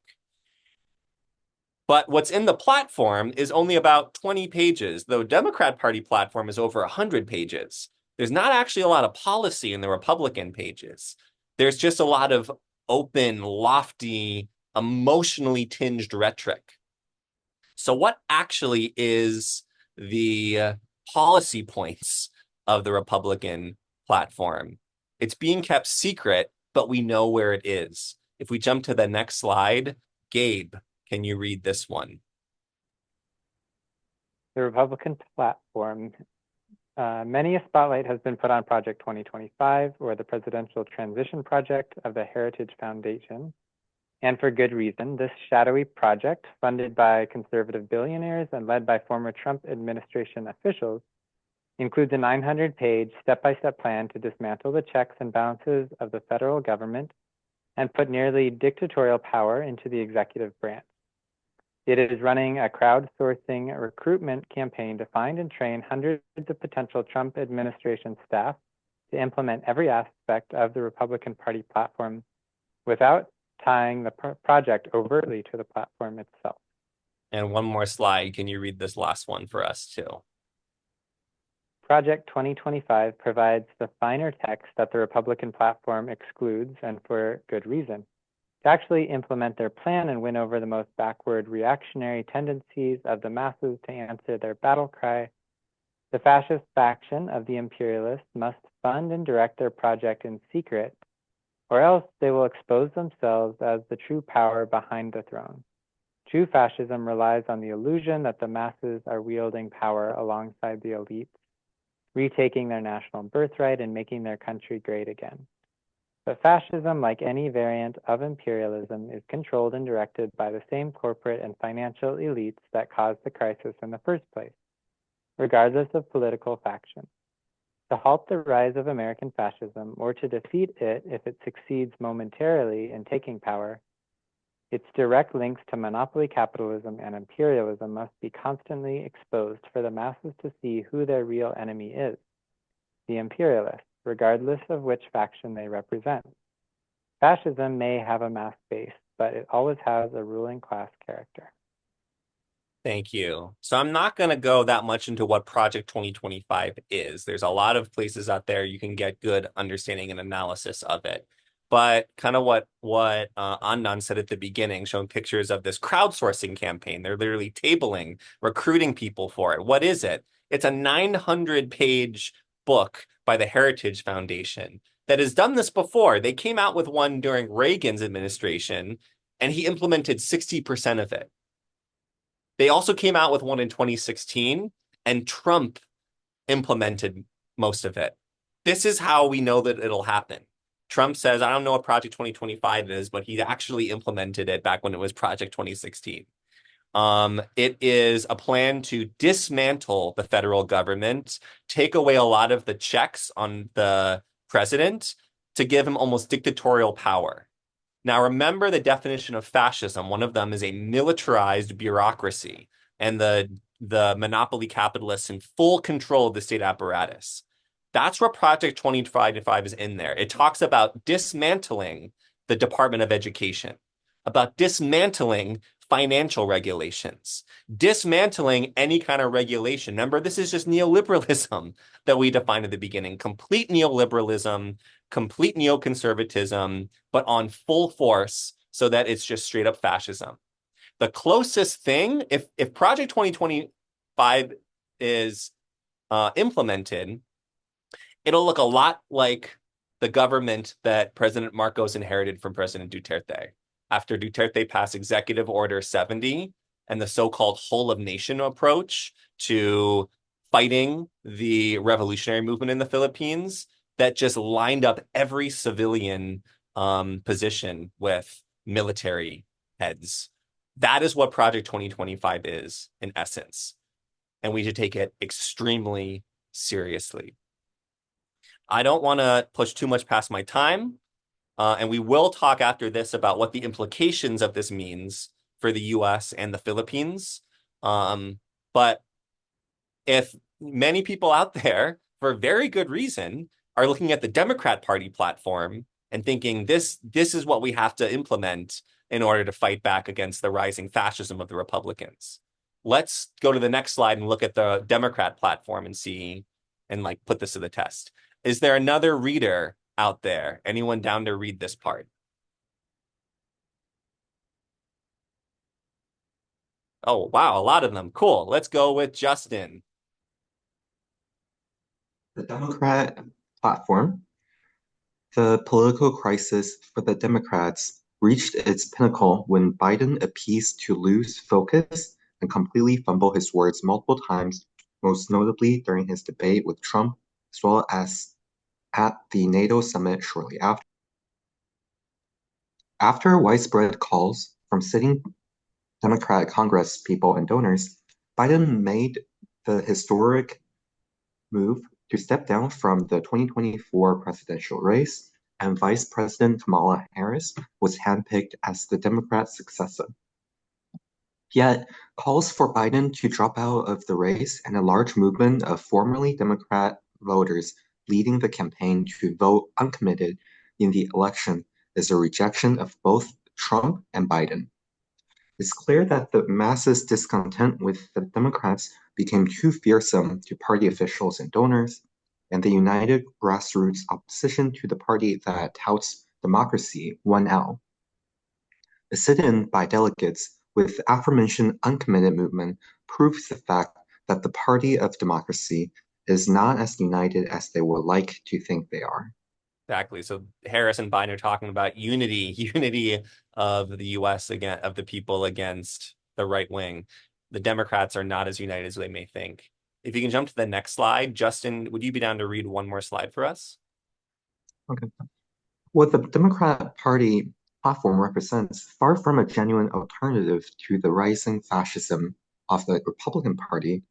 But what's in the platform is only about 20 pages, though Democrat Party platform is over 100 pages. There's not actually a lot of policy in the Republican pages. There's just a lot of open, lofty, emotionally tinged rhetoric. So what actually is the policy points of the Republican platform? It's being kept secret, but we know where it is. If we jump to the next slide, Gabe, can you read this one? The Republican platform. Many a spotlight has been put on Project 2025, or the Presidential Transition Project of the Heritage Foundation. And for good reason. This shadowy project, funded by conservative billionaires and led by former Trump administration officials, includes a 900-page step-by-step plan to dismantle the checks and balances of the federal government and put nearly dictatorial power into the executive branch. It is running a crowdsourcing recruitment campaign to find and train hundreds of potential Trump administration staff to implement every aspect of the Republican Party platform without tying the project overtly to the platform itself. And one more slide. Can you read this last one for us too? Project 2025 provides the finer text that the Republican platform excludes, and for good reason. To actually implement their plan and win over the most backward reactionary tendencies of the masses to answer their battle cry, the fascist faction of the imperialists must fund and direct their project in secret, or else they will expose themselves as the true power behind the throne. True fascism relies on the illusion that the masses are wielding power alongside the elites, retaking their national birthright and making their country great again. But fascism, like any variant of imperialism, is controlled and directed by the same corporate and financial elites that caused the crisis in the first place, regardless of political faction. To halt the rise of American fascism, or to defeat it if it succeeds momentarily in taking power, its direct links to monopoly capitalism and imperialism must be constantly exposed for the masses to see who their real enemy is, the imperialists, regardless of which faction they represent. Fascism may have a mass base, but it always has a ruling class character. Thank you. So I'm not going to go that much into what Project 2025 is. There's a lot of places out there you can get good understanding and analysis of it. But kind of what Andan said at the beginning, showing pictures of this crowdsourcing campaign. They're literally tabling, recruiting people for it. What is it? It's a 900-page book by the Heritage Foundation that has done this before. They came out with one during Reagan's administration, and he implemented 60% of it. They also came out with one in 2016, and Trump implemented most of it. This is how we know that it'll happen. Trump says, I don't know what Project 2025 is, but he actually implemented it back when it was Project 2016. It is a plan to dismantle the federal government, take away a lot of the checks on the president to give him almost dictatorial power. Now, remember the definition of fascism. One of them is a militarized bureaucracy and the monopoly capitalists in full control of the state apparatus. That's where Project 2025 is in there. It talks about dismantling the Department of Education, about dismantling financial regulations, dismantling any kind of regulation. Remember, this is just neoliberalism that we defined at the beginning, complete neoliberalism, complete neoconservatism, but on full force so that it's just straight up fascism. The closest thing, if Project 2025 is implemented, it'll look a lot like the government that President Marcos inherited from President Duterte. After Duterte passed Executive Order 70 and the so-called whole of nation approach to fighting the revolutionary movement in the Philippines, that just lined up every civilian position with military heads. That is what Project 2025 is, in essence. And we should take it extremely seriously. I don't want to push too much past my time, and we will talk after this about what the implications of this means for the US and the Philippines. But if many people out there, for very good reason, are looking at the Democrat Party platform and thinking this is what we have to implement in order to fight back against the rising fascism of the Republicans. Let's go to the next slide and look at the Democrat platform and see and like put this to the test. Is there another reader out there? Anyone down to read this part? Oh, wow, a lot of them. Cool. Let's go with Justin. The Democrat platform. The political crisis for the Democrats reached its pinnacle when Biden appeased to lose focus and completely fumble his words multiple times, most notably during his debate with Trump, as well as at the NATO summit shortly after. After widespread calls from sitting Democratic Congress people and donors, Biden made the historic move to step down from the 2024 presidential race, and Vice President Kamala Harris was handpicked as the Democrat successor. Yet, calls for Biden to drop out of the race and a large movement of formerly Democrat voters leading the campaign to vote uncommitted in the election is a rejection of both Trump and Biden. It's clear that the masses' discontent with the Democrats became too fearsome to party officials and donors, and the united grassroots opposition to the party that touts democracy won out. A sit-in by delegates with the aforementioned uncommitted movement proves the fact that the party of democracy is not as united as they would like to think they are. Exactly. So Harris and Biden are talking about unity of the US again, of the people against the right wing. The Democrats are not as united as they may think. If you can jump to the next slide, Justin, would you be down to read one more slide for us? Okay. What the Democrat Party platform represents, far from a genuine alternative to the rising fascism of the Republican Party,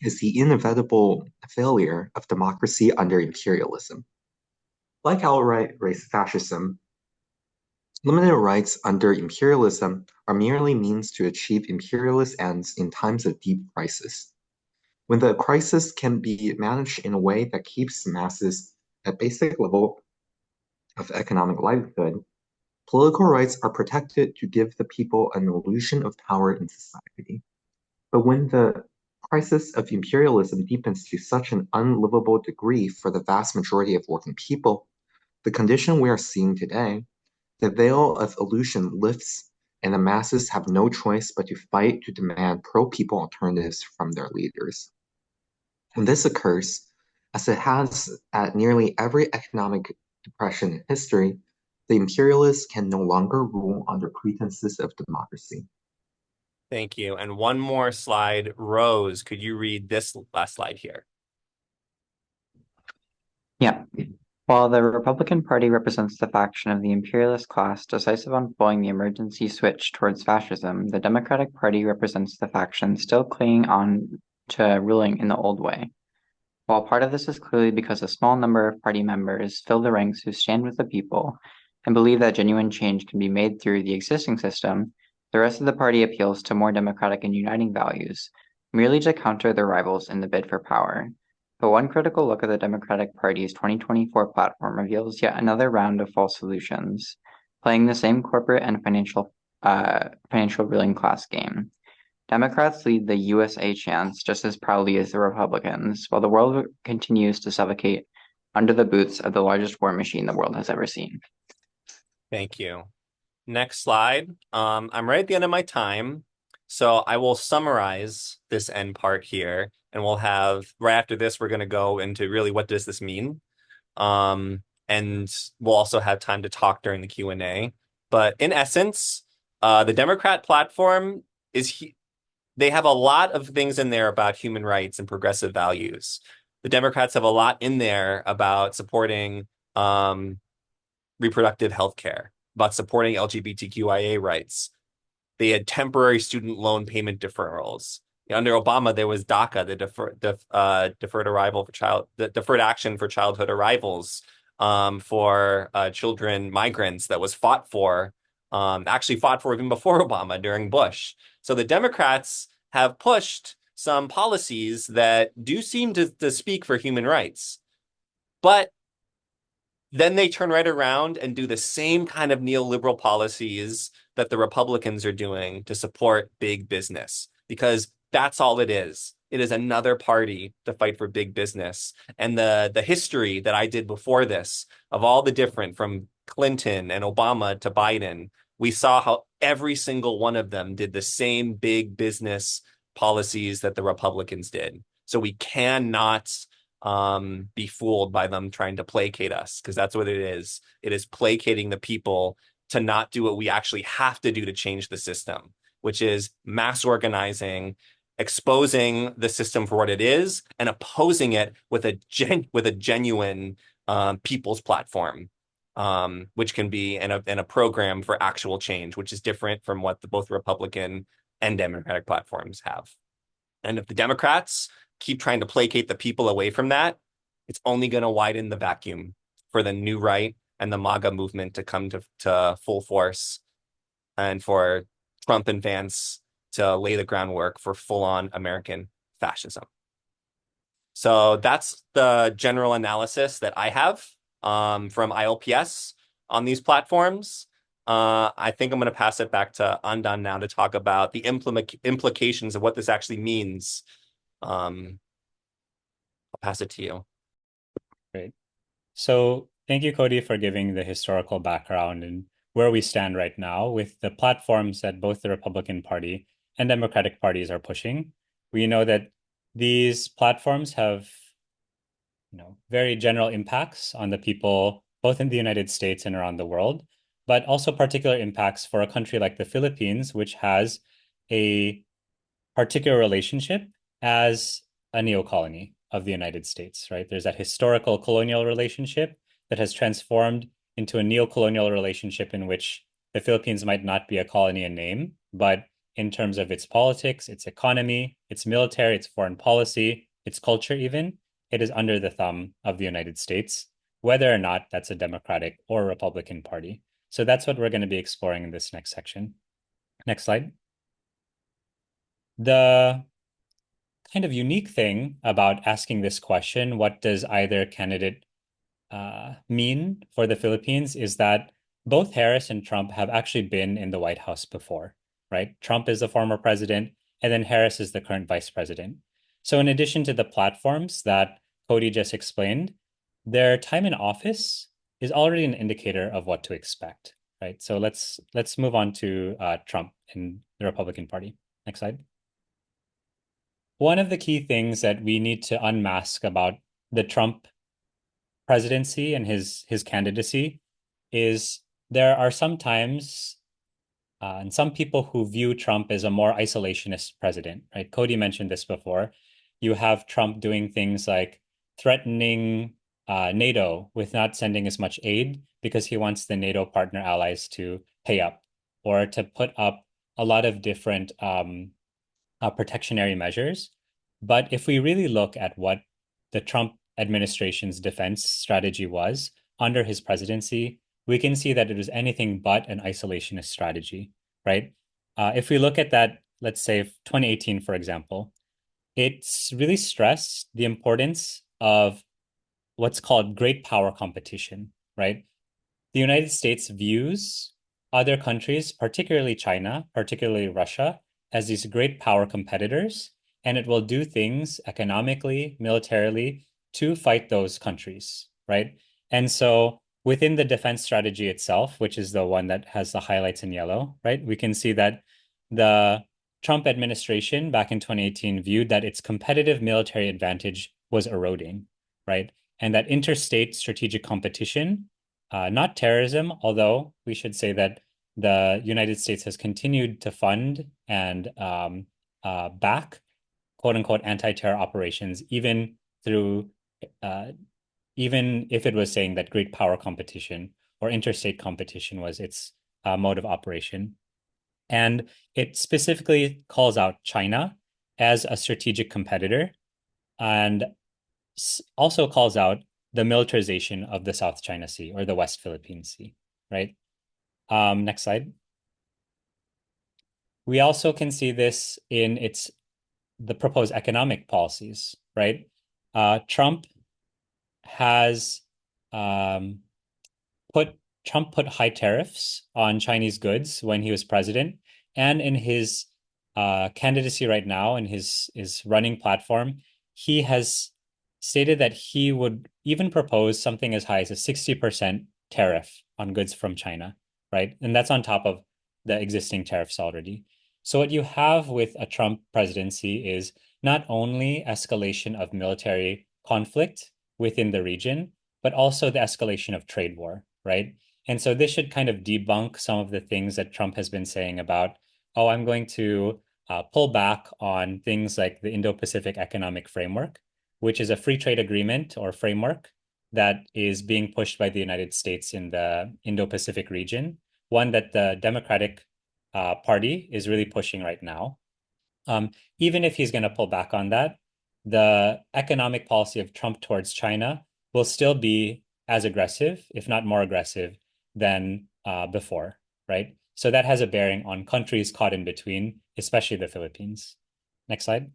is the inevitable failure of democracy under imperialism. Like outright race fascism, limited rights under imperialism are merely means to achieve imperialist ends in times of deep crisis. When the crisis can be managed in a way that keeps the masses at basic level of economic livelihood, political rights are protected to give the people an illusion of power in society. But when the crisis of imperialism deepens to such an unlivable degree for the vast majority of working people, the condition we are seeing today, the veil of illusion lifts and the masses have no choice but to fight to demand pro-people alternatives from their leaders. When this occurs, as it has at nearly every economic depression in history, the imperialists can no longer rule under pretenses of democracy. Thank you. And one more slide. Rose, could you read this last slide here? Yeah. While the Republican Party represents the faction of the imperialist class decisive on pulling the emergency switch towards fascism, the Democratic Party represents the faction still clinging on to ruling in the old way. While part of this is clearly because a small number of party members fill the ranks who stand with the people and believe that genuine change can be made through the existing system, the rest of the party appeals to more democratic and uniting values, merely to counter their rivals in the bid for power. But one critical look at the Democratic Party's 2024 platform reveals yet another round of false solutions, playing the same corporate and financial ruling class game. Democrats lead the USA chants just as proudly as the Republicans, while the world continues to suffocate under the boots of the largest war machine the world has ever seen. Thank you. Next slide. I'm right at the end of my time, so I will summarize this end part here, and we'll have, right after this, we're going to go into really what does this mean? And we'll also have time to talk during the Q&A. But in essence, the Democrat platform they have a lot of things in there about human rights and progressive values. The Democrats have a lot in there about supporting reproductive health care, about supporting LGBTQIA rights. They had temporary student loan payment deferrals. Under Obama, there was DACA, the deferred action for childhood arrivals for children migrants that was actually fought for even before Obama during Bush. So the Democrats have pushed some policies that do seem to speak for human rights, but then they turn right around and do the same kind of neoliberal policies that the Republicans are doing to support big business, because that's all it is. It is another party to fight for big business. And the history that I did before this of all the different from Clinton and Obama to Biden, we saw how every single one of them did the same big business policies that the Republicans did. So we cannot be fooled by them trying to placate us, because that's what it is. It is placating the people to not do what we actually have to do to change the system, which is mass organizing, exposing the system for what it is, and opposing it with a genuine people's platform, which can be in a program for actual change, which is different from what both Republican and Democratic platforms have. And if the Democrats keep trying to placate the people away from that, it's only going to widen the vacuum for the new right and the MAGA movement to come to full force, and for Trump and Vance to lay the groundwork for full-on American fascism. So that's the general analysis that I have from ILPS on these platforms. I think I'm going to pass it back to Andan now to talk about the implications of what this actually means. I'll pass it to you. Great. So thank you, Cody, for giving the historical background and where we stand right now with the platforms that both the Republican Party and Democratic parties are pushing. We know that these platforms have, very general impacts on the people, both in the United States and around the world, but also particular impacts for a country like the Philippines, which has a particular relationship as a neocolony of the United States, right? There's that historical colonial relationship that has transformed into a neocolonial relationship in which the Philippines might not be a colony in name, but in terms of its politics, its economy, its military, its foreign policy, its culture even, it is under the thumb of the United States, whether or not that's a Democratic or Republican party. So that's what we're going to be exploring in this next section. Next slide. The kind of unique thing about asking this question, what does either candidate mean for the Philippines, is that both Harris and Trump have actually been in the White House before, right? Trump is the former president, and then Harris is the current vice president. So in addition to the platforms that Cody just explained, their time in office is already an indicator of what to expect, right? So let's move on to Trump and the Republican Party. Next slide. One of the key things that we need to unmask about the Trump presidency and his candidacy is there are sometimes and some people who view Trump as a more isolationist president, right? Cody mentioned this before. You have Trump doing things like threatening NATO with not sending as much aid because he wants the NATO partner allies to pay up, or to put up a lot of different protectionary measures. But if we really look at what the Trump administration's defense strategy was under his presidency, we can see that it was anything but an isolationist strategy, right? If we look at that, let's say 2018, for example, it's really stressed the importance of what's called great power competition, right? The United States views other countries, particularly China, particularly Russia, as these great power competitors, and it will do things economically, militarily, to fight those countries, right? And so within the defense strategy itself, which is the one that has the highlights in yellow, right? We can see that the Trump administration back in 2018 viewed that its competitive military advantage was eroding, right? And that interstate strategic competition, not terrorism, although we should say that the United States has continued to fund and back quote unquote anti-terror operations, even through even if it was saying that great power competition or interstate competition was its mode of operation. And it specifically calls out China as a strategic competitor and also calls out the militarization of the South China Sea or the West Philippine Sea, right? Next slide. We also can see this in the proposed economic policies, right? Trump has put high tariffs on Chinese goods when he was president, and in his candidacy right now, in his running platform, he has stated that he would even propose something as high as a 60% tariff on goods from China, right? And that's on top of the existing tariffs already. So what you have with a Trump presidency is not only escalation of military conflict within the region, but also the escalation of trade war, right? And so this should kind of debunk some of the things that Trump has been saying about, oh, I'm going to pull back on things like the Indo-Pacific Economic Framework, which is a free trade agreement or framework that is being pushed by the United States in the Indo-Pacific region, one that the Democratic Party is really pushing right now. Even if he's going to pull back on that, the economic policy of Trump towards China will still be as aggressive, if not more aggressive, than before, right? So that has a bearing on countries caught in between, especially the Philippines. Next slide.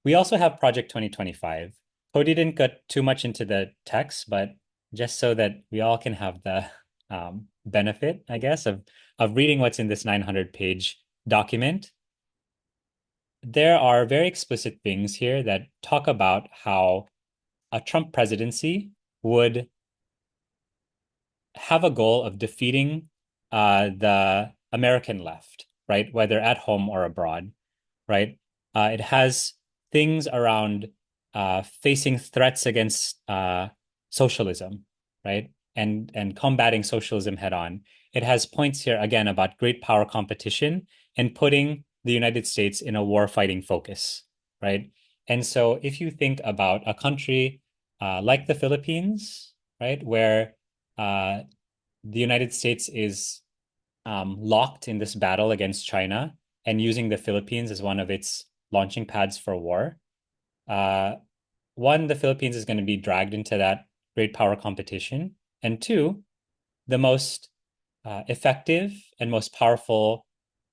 We also have Project 2025. Cody didn't get too much into the text, but just so that we all can have the benefit, I guess, of reading what's in this 900-page document, there are very explicit things here that talk about how a Trump presidency would have a goal of defeating the American left, right? Whether at home or abroad, right? It has things around facing threats against socialism, right? And combating socialism head on. It has points here again about great power competition and putting the United States in a war-fighting focus, right? And so if you think about a country like the Philippines, right, where the United States is locked in this battle against China and using the Philippines as one of its launching pads for war. One, the Philippines is going to be dragged into that great power competition. And two, the most effective and most powerful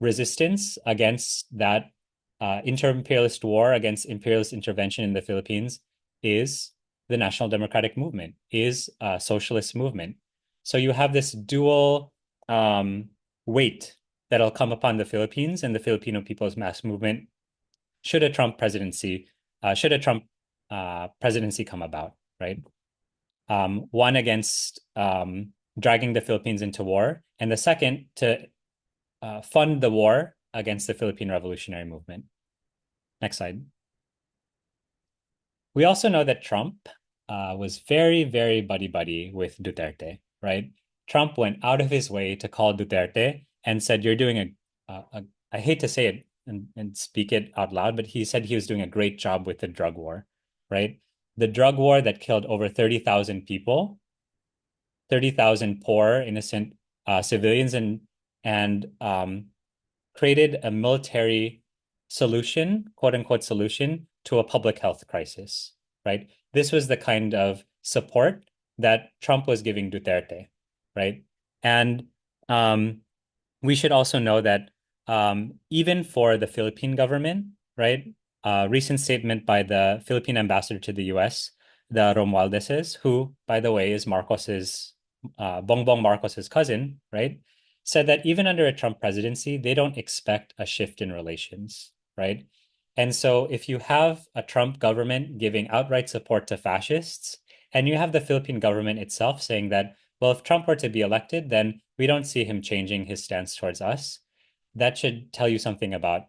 resistance against that inter-imperialist war, against imperialist intervention in the Philippines is the National Democratic Movement, is a socialist movement. So you have this dual weight that'll come upon the Philippines and the Filipino People's Mass Movement should a Trump presidency come about, right? One against dragging the Philippines into war, and the second to fund the war against the Philippine Revolutionary Movement. Next slide. We also know that Trump was very, very buddy-buddy with Duterte, right? Trump went out of his way to call Duterte and said, you're doing I hate to say it and speak it out loud, but he said he was doing a great job with the drug war, right? The drug war that killed over 30,000 people, 30,000 poor, innocent civilians, and created a military solution, quote unquote solution, to a public health crisis, right? This was the kind of support that Trump was giving Duterte, right? And we should also know that even for the Philippine government, right? A recent statement by the Philippine ambassador to the US, the Romualdeses, who, by the way, is Bongbong Marcos's cousin, right? Said that even under a Trump presidency, they don't expect a shift in relations, right? And so if you have a Trump government giving outright support to fascists And you have the Philippine government itself saying that, well, if Trump were to be elected, then we don't see him changing his stance towards us. That should tell you something about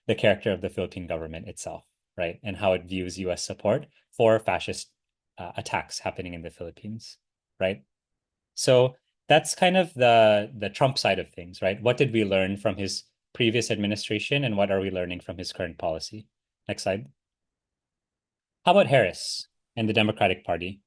the character of the Philippine government itself, right? And how it views US support for fascist attacks happening in the Philippines, right? So that's kind of the Trump side of things, right? What did we learn from his previous administration and what are we learning from his current policy? Next slide. How about Harris and the Democratic Party?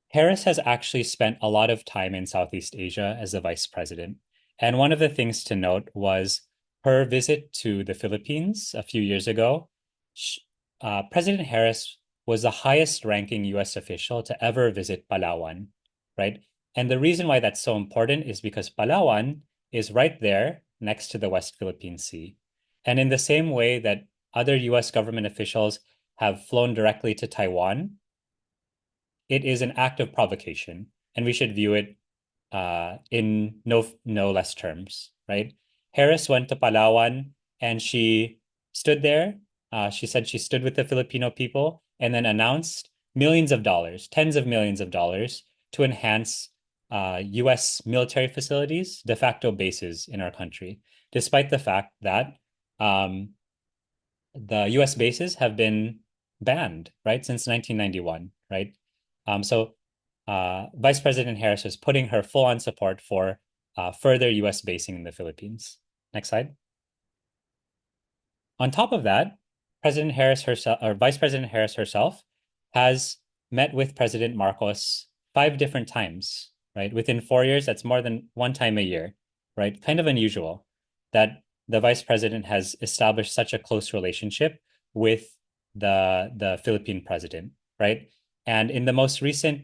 Harris has actually spent a lot of time in Southeast Asia as the vice president. And one of the things to note was her visit to the Philippines a few years ago. President Harris was the highest ranking US official to ever visit Palawan, right? And the reason why that's so important is because Palawan is right there next to the West Philippine Sea. And in the same way that other US government officials have flown directly to Taiwan, it is an act of provocation, and we should view it in no less terms, right? Harris went to Palawan and she stood there. She said she stood with the Filipino people and then announced millions of dollars, tens of millions of dollars to enhance US military facilities, de facto bases in our country, despite the fact that the US bases have been banned, right, since 1991, right? So Vice President Harris is putting her full-on support for further US basing in the Philippines. Next slide. On top of that, President Harris herself, or Vice President Harris herself, has met with President Marcos 5 different times, right? Within 4 years, that's more than one time a year, right? Kind of unusual that the vice president has established such a close relationship with the Philippine president, right? And in the most recent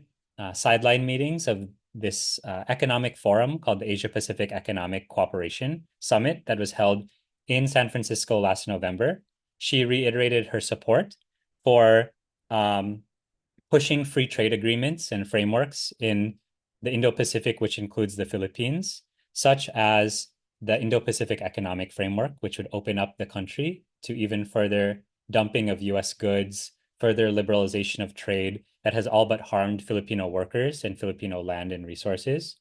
sideline meetings of this economic forum called the Asia Pacific Economic Cooperation Summit that was held in San Francisco last November, she reiterated her support for pushing free trade agreements and frameworks in the Indo-Pacific, which includes the Philippines, such as the Indo-Pacific Economic Framework, which would open up the country to even further dumping of US goods, further liberalization of trade that has all but harmed Filipino workers and Filipino land and resources.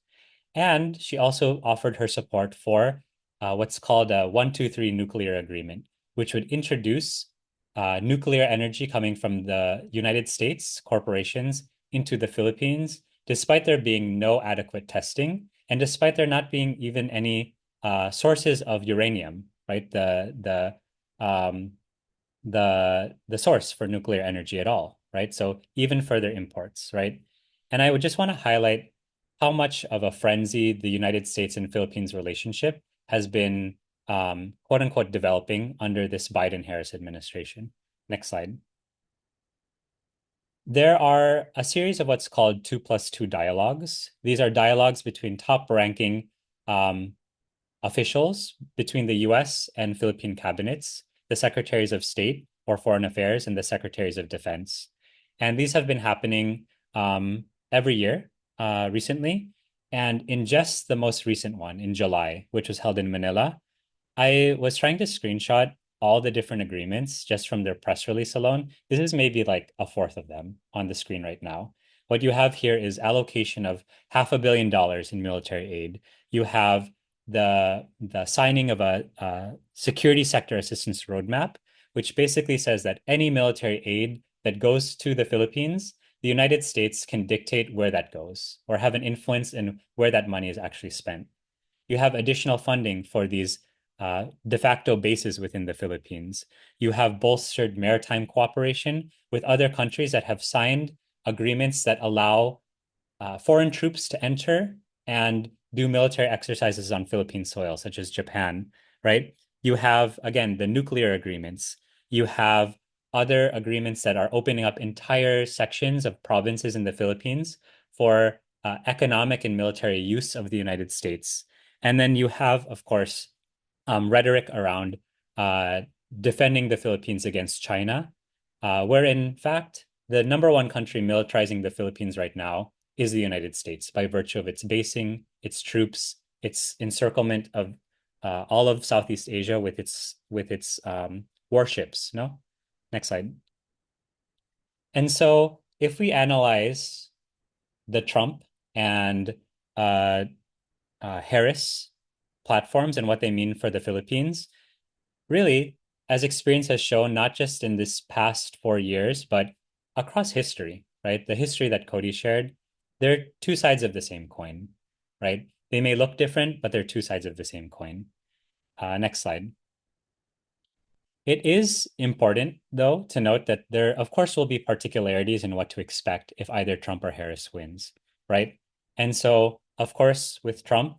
And she also offered her support for what's called a 123 nuclear agreement, which would introduce nuclear energy coming from the United States corporations into the Philippines, despite there being no adequate testing and despite there not being even any sources of uranium, right? The source for nuclear energy at all, right? So even further imports, right? And I would just want to highlight how much of a frenzy the United States and Philippines relationship has been quote unquote developing under this Biden-Harris administration. Next slide. There are a series of what's called 2+2 dialogues. These are dialogues between top-ranking officials between the US and Philippine cabinets, the secretaries of state or foreign affairs, and the secretaries of defense. And these have been happening every year recently. And in just the most recent one in July, which was held in Manila, I was trying to screenshot all the different agreements just from their press release alone. This is maybe like a fourth of them on the screen right now. What you have here is allocation of $500 million in military aid. You have the signing of a security sector assistance roadmap, which basically says that any military aid that goes to the Philippines, the United States can dictate where that goes or have an influence in where that money is actually spent. You have additional funding for these de facto bases within the Philippines. You have bolstered maritime cooperation with other countries that have signed agreements that allow foreign troops to enter and do military exercises on Philippine soil, such as Japan, right? You have, again, the nuclear agreements. You have other agreements that are opening up entire sections of provinces in the Philippines for economic and military use of the United States. And then you have, of course, rhetoric around defending the Philippines against China, where in fact, the number one country militarizing the Philippines right now is the United States by virtue of its basing, its troops, its encirclement of all of Southeast Asia with its warships. No, next slide. And so if we analyze the Trump and Harris platforms and what they mean for the Philippines, really, as experience has shown, not just in this past 4 years, but across history, right? The history that Cody shared, they're two sides of the same coin, right? They may look different, but they're two sides of the same coin. Next slide. It is important, though, to note that there, of course, will be particularities in what to expect if either Trump or Harris wins, right? And so, of course, with Trump,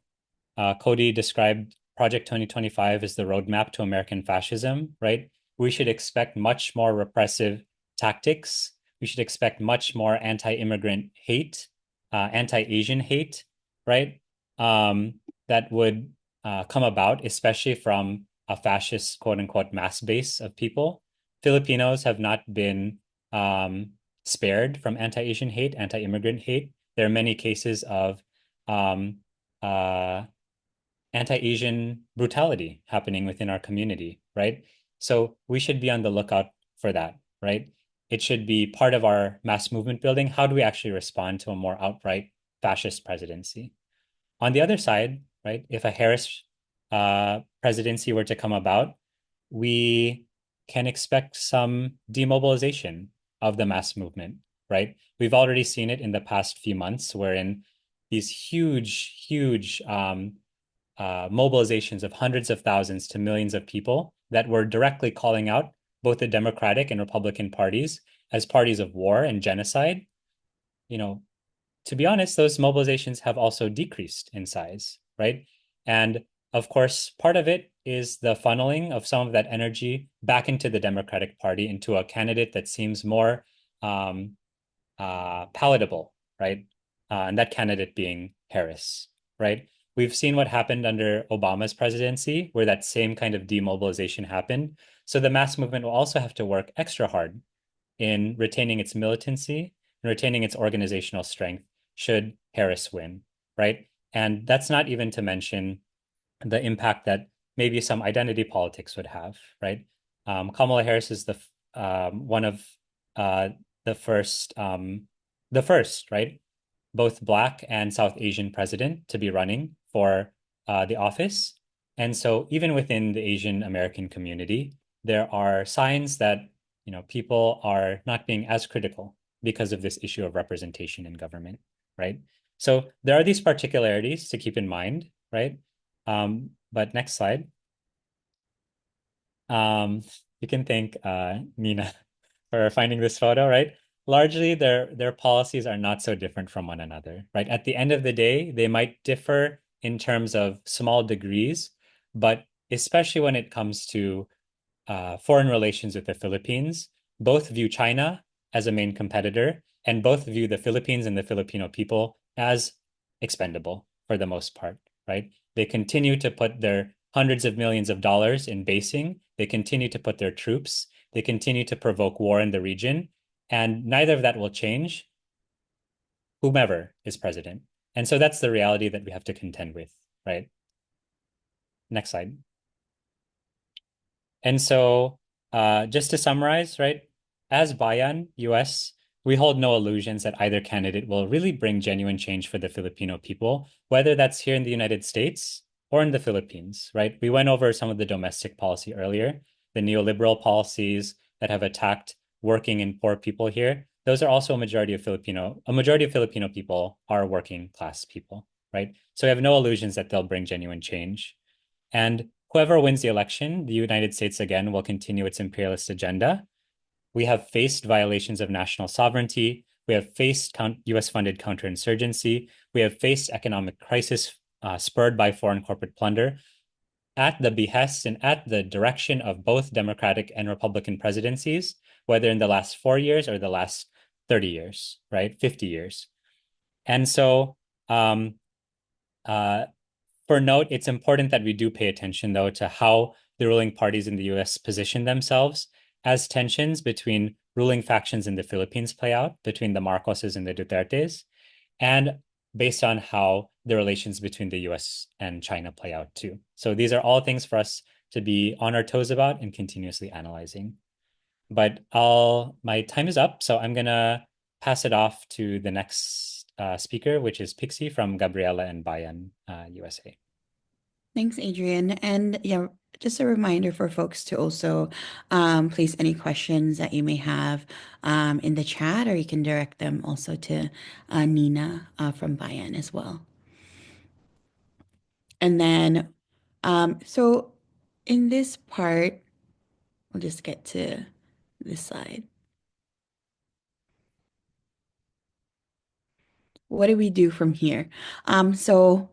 Cody described Project 2025 as the roadmap to American fascism, right? We should expect much more repressive tactics. We should expect much more anti-immigrant hate, anti-Asian hate, right? That would come about, especially from a fascist, quote unquote, mass base of people. Filipinos have not been spared from anti-Asian hate, anti-immigrant hate. There are many cases of anti-Asian brutality happening within our community, right? So we should be on the lookout for that, right? It should be part of our mass movement building. How do we actually respond to a more outright fascist presidency? On the other side, right, if a Harris presidency were to come about, we can expect some demobilization of the mass movement, right? We've already seen it in the past few months, wherein these huge mobilizations of hundreds of thousands to millions of people that were directly calling out both the Democratic and Republican parties as parties of war and genocide. To be honest, those mobilizations have also decreased in size, right? And of course, part of it is the funneling of some of that energy back into the Democratic Party, into a candidate that seems more palatable, right? And that candidate being Harris, right? We've seen what happened under Obama's presidency, where that same kind of demobilization happened. So the mass movement will also have to work extra hard in retaining its militancy and retaining its organizational strength should Harris win, right? And that's not even to mention the impact that maybe some identity politics would have, right? Kamala Harris is one of the first, right? Both Black and South Asian president to be running for the office. And so even within the Asian American community, there are signs that people are not being as critical because of this issue of representation in government, right? So there are these particularities to keep in mind, right? But next slide. You can thank Nina for finding this photo, right? Largely, their policies are not so different from one another, right? At the end of the day, they might differ in terms of small degrees, but especially when it comes to foreign relations with the Philippines, both view China as a main competitor, and both view the Philippines and the Filipino people as expendable for the most part, right? They continue to put their hundreds of millions of dollars in basing. They continue to put their troops. They continue to provoke war in the region. And neither of that will change, whomever is president. And so that's the reality that we have to contend with, right? Next slide. And so just to summarize, right, as BAYAN, US, we hold no illusions that either candidate will really bring genuine change for the Filipino people, whether that's here in the United States or in the Philippines, right? We went over some of the domestic policy earlier, the neoliberal policies that have attacked working and poor people here. Those are also a majority of Filipino people are working class people, right? So we have no illusions that they'll bring genuine change. And whoever wins the election, the United States again will continue its imperialist agenda. We have faced violations of national sovereignty. We have faced US-funded counterinsurgency. We have faced economic crisis spurred by foreign corporate plunder at the behest and at the direction of both Democratic and Republican presidencies, whether in the last 4 years or the last 30 years, right? 50 years. And so for note, it's important that we do pay attention, though, to how the ruling parties in the US position themselves as tensions between ruling factions in the Philippines play out, between the Marcoses and the Dutertes, and based on how the relations between the US and China play out, too. So these are all things for us to be on our toes about and continuously analyzing. But my time is up, so I'm going to pass it off to the next speaker, which is Pixie from Gabriela and BAYAN, USA. Thanks, Adrian. And yeah, just a reminder for folks to also place any questions that you may have in the chat, or you can direct them also to Nina from BAYAN as well. And then, so in this part, we'll just get to this slide. What do we do from here? We'll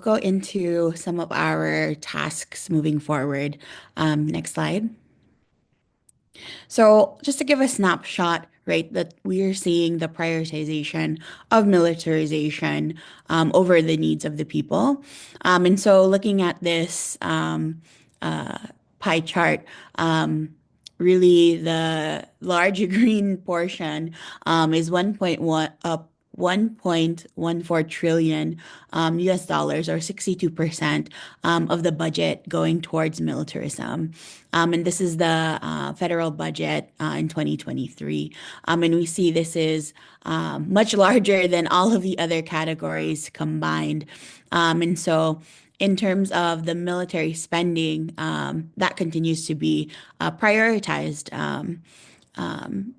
go into some of our tasks moving forward. Next slide. So just to give a snapshot, right, that we are seeing the prioritization of militarization over the needs of the people. And so looking at this pie chart, really the large green portion is 1.14 trillion US dollars, or 62% of the budget going towards militarism. And this is the federal budget in 2023. And we see this is much larger than all of the other categories combined. And so in terms of the military spending, that continues to be prioritized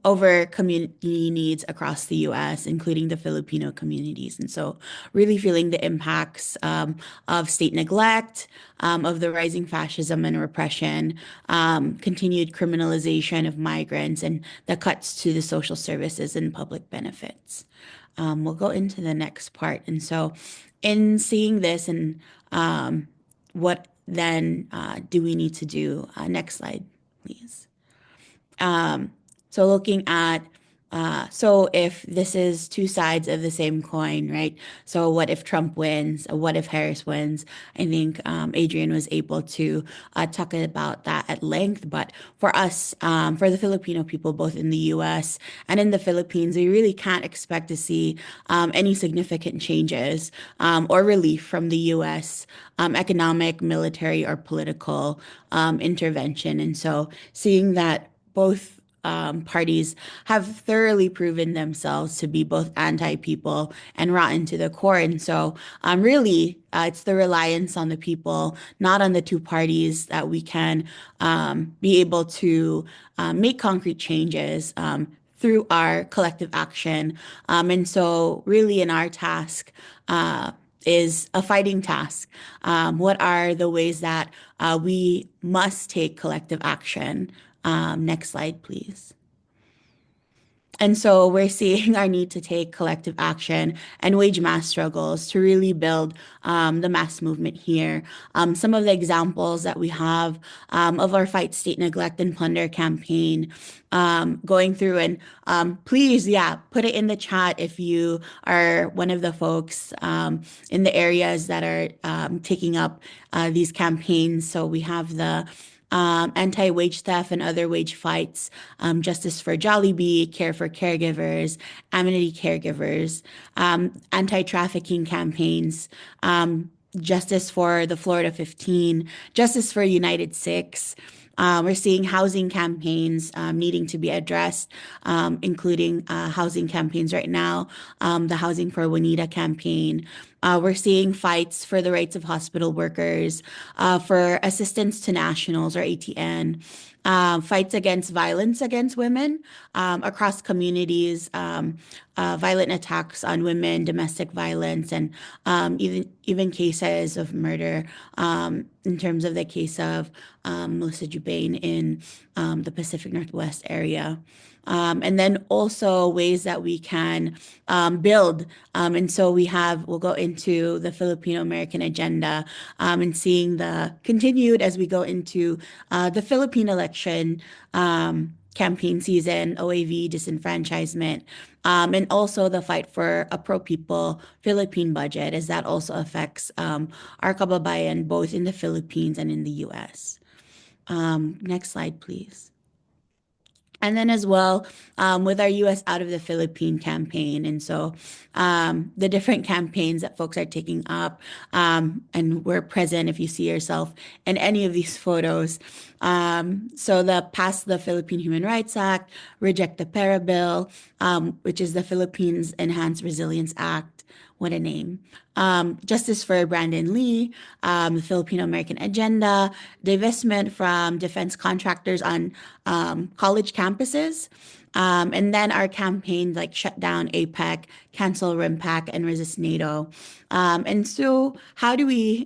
over community needs across the US, including the Filipino communities. And so really feeling the impacts of state neglect, of the rising fascism and repression, continued criminalization of migrants, and the cuts to the social services and public benefits. We'll go into the next part. And so in seeing this, and what then do we need to do? Next slide, please. So looking at, so if this is two sides of the same coin, right? So what if Trump wins? What if Harris wins? I think Adrian was able to talk about that at length. But for us, for the Filipino people, both in the US and in the Philippines, we really can't expect to see any significant changes or relief from the US economic, military, or political intervention. And so seeing that both parties have thoroughly proven themselves to be both anti-people and rotten to the core. And so really, it's the reliance on the people, not on the two parties, that we can be able to make concrete changes through our collective action. And so really in our task, is a fighting task. What are the ways that we must take collective action? Next slide, please. And so we're seeing our need to take collective action and wage mass struggles to really build the mass movement here. Some of the examples that we have of our Fight State Neglect and Plunder campaign, going through, and please, yeah, put it in the chat if you are one of the folks in the areas that are taking up these campaigns. So we have the anti-wage theft and other wage fights, Justice for Jollibee, Care for Caregivers, Amenity Caregivers, anti-trafficking campaigns, Justice for the Florida 15, Justice for United 6. We're seeing housing campaigns needing to be addressed, including housing campaigns right now, the Housing for Juanita campaign. We're seeing fights for the rights of hospital workers, for assistance to nationals, or ATN, fights against violence against women across communities, violent attacks on women, domestic violence, and even cases of murder, in terms of the case of Melissa Jubain in the Pacific Northwest area. And then also ways that we can build. And so we'll go into the Filipino American agenda, and seeing the continued as we go into the Philippine election campaign season, OAV disenfranchisement, and also the fight for a pro-people Philippine budget, as that also affects our kababayan both in the Philippines and in the US. Next slide, please. And then as well, with our US Out of the Philippine campaign. And so the different campaigns that folks are taking up, and we're present if you see yourself in any of these photos. So the Pass the Philippine Human Rights Act, Reject the Para Bill, which is the Philippines Enhanced Resilience Act. What a name. Justice for Brandon Lee, the Filipino American Agenda, divestment from defense contractors on college campuses. And then our campaign like shut down APEC, cancel RIMPAC, and resist NATO. And so how do we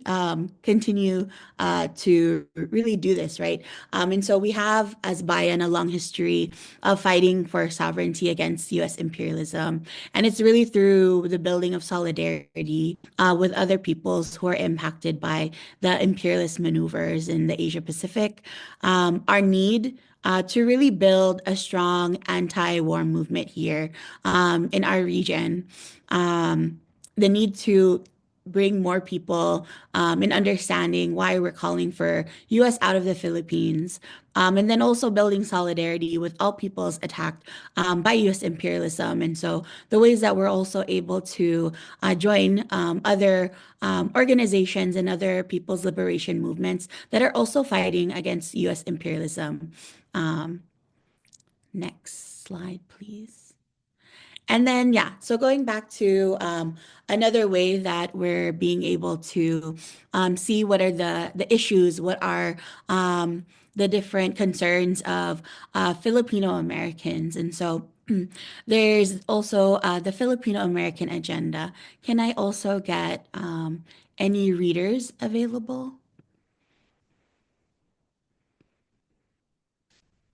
continue to really do this, right? And so we have, as BAYAN, a long history of fighting for sovereignty against US imperialism. And it's really through the building of solidarity with other peoples who are impacted by the imperialist maneuvers in the Asia Pacific. Our need to really build a strong anti-war movement here in our region. The need to bring more people in understanding why we're calling for US out of the Philippines. And then also building solidarity with all peoples attacked by US imperialism. And so the ways that we're also able to join other organizations and other people's liberation movements that are also fighting against US imperialism. Next slide, please. And then, yeah, so going back to another way that we're being able to see what are the issues, what are the different concerns of Filipino Americans. And so there's also the Filipino American Agenda. Can I also get any readers available?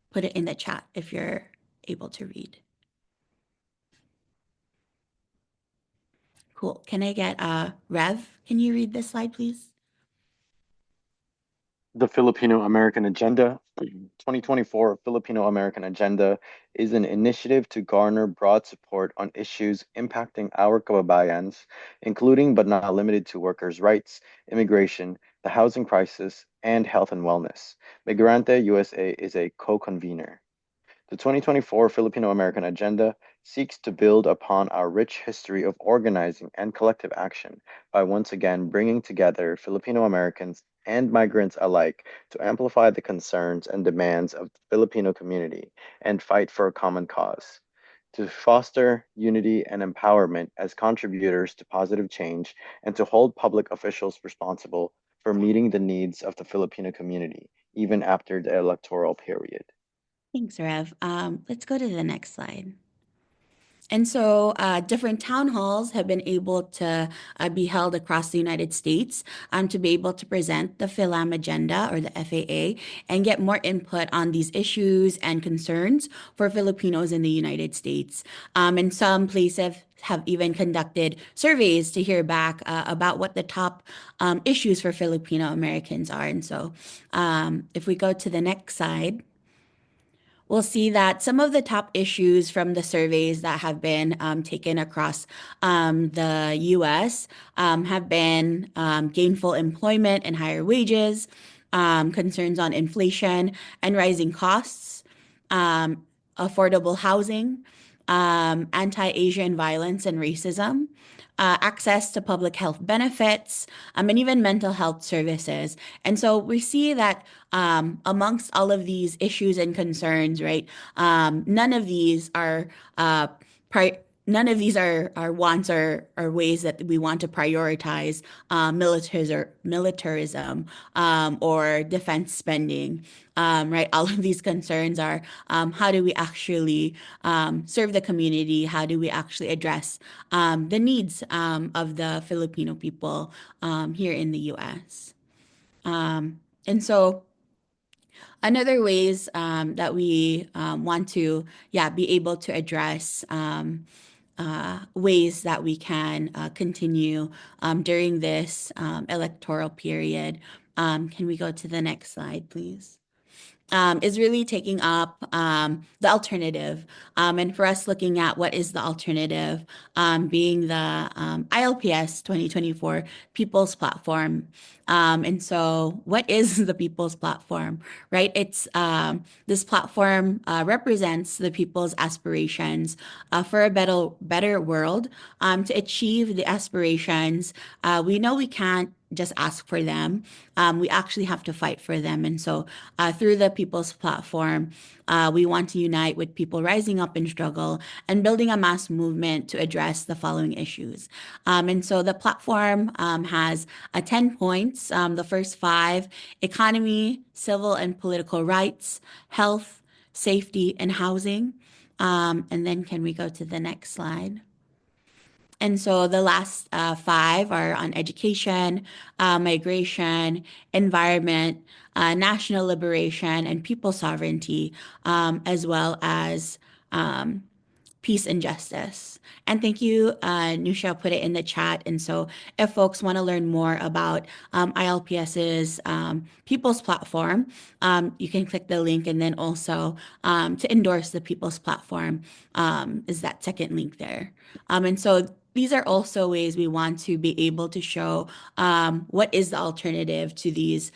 Put it in the chat if you're able to read. Cool. Can I get Rev? Can you read this slide, please? The Filipino American Agenda, 2024 Filipino American Agenda, is an initiative to garner broad support on issues impacting our kababayans, including but not limited to workers' rights, immigration, the housing crisis, and health and wellness. Migrante USA is a co-convener. The 2024 Filipino American Agenda seeks to build upon our rich history of organizing and collective action by once again bringing together Filipino Americans and migrants alike to amplify the concerns and demands of the Filipino community and fight for a common cause, to foster unity and empowerment as contributors to positive change, and to hold public officials responsible for meeting the needs of the Filipino community, even after the electoral period. Thanks, Rev. Let's go to the next slide. And so different town halls have been able to be held across the United States to be able to present the PhilAm agenda or the FAA and get more input on these issues and concerns for Filipinos in the United States. And some places have even conducted surveys to hear back about what the top issues for Filipino Americans are. And so if we go to the next slide, we'll see that some of the top issues from the surveys that have been taken across the US have been gainful employment and higher wages, concerns on inflation and rising costs, affordable housing, anti-Asian violence and racism, access to public health benefits, and even mental health services. And so we see that amongst all of these issues and concerns, right, none of these are none of these are wants or ways that we want to prioritize militarism or defense spending, right? All of these concerns are how do we actually serve the community? How do we actually address the needs of the Filipino people here in the U.S.? And so another ways that we want to, be able to address ways that we can continue during this electoral period. Can we go to the next slide, please? is really taking up the alternative. And for us, looking at what is the alternative, being the ILPS 2024 People's Platform. And so, what is the People's Platform, right? It's this platform represents the people's aspirations for a better world. To achieve the aspirations, we know we can't just ask for them. We actually have to fight for them. And so, through the People's Platform, we want to unite with people rising up in struggle and building a mass movement to address the following issues. And so, the platform has 10 points. The first five: economy, civil and political rights, health, safety, and housing. And then, can we go to the next slide? And so the last five are on education, migration, environment, national liberation, and people sovereignty, as well as peace and justice. And thank you, Nusha put it in the chat. And so if folks want to learn more about ILPS's People's Platform, you can click the link, and then also to endorse the People's Platform is that second link there. And so these are also ways we want to be able to show what is the alternative to these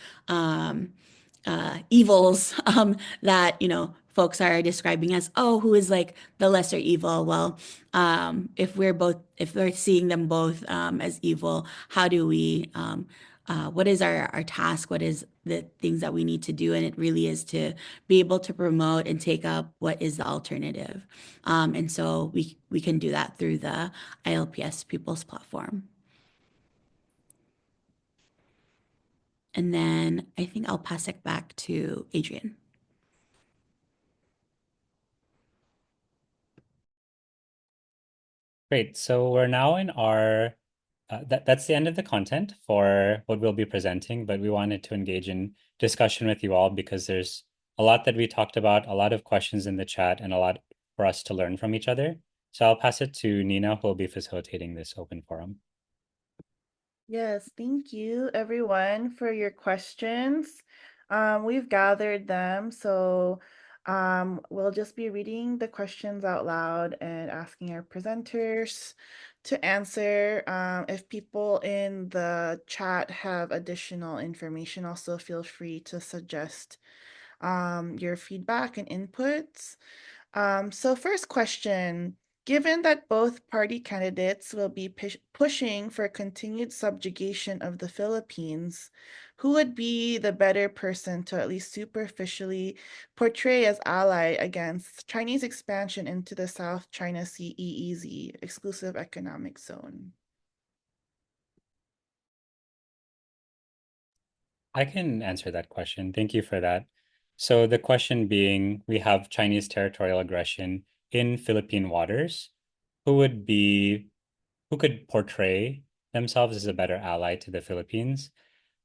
evils that folks are describing as, oh, who is like the lesser evil. Well, if we're seeing them both as evil, how do we what is our task? What is the things that we need to do? And it really is to be able to promote and take up what is the alternative. And so we can do that through the ILPS People's Platform. And then I think I'll pass it back to Adrian. Great. So we're now in our, that's the end of the content for what we'll be presenting, but we wanted to engage in discussion with you all because there's a lot that we talked about, a lot of questions in the chat, and a lot for us to learn from each other. So I'll pass it to Nina, who will be facilitating this open forum. Yes, thank you everyone for your questions. We've gathered them, so we'll just be reading the questions out loud and asking our presenters to answer. If people in the chat have additional information, also feel free to suggest your feedback and inputs. So first question, given that both party candidates will be pushing for continued subjugation of the Philippines, who would be the better person to at least superficially portray as ally against Chinese expansion into the South China Sea EEZ, exclusive economic zone? I can answer that question. Thank you for that. So the question being, we have Chinese territorial aggression in Philippine waters. Who could portray themselves as a better ally to the Philippines?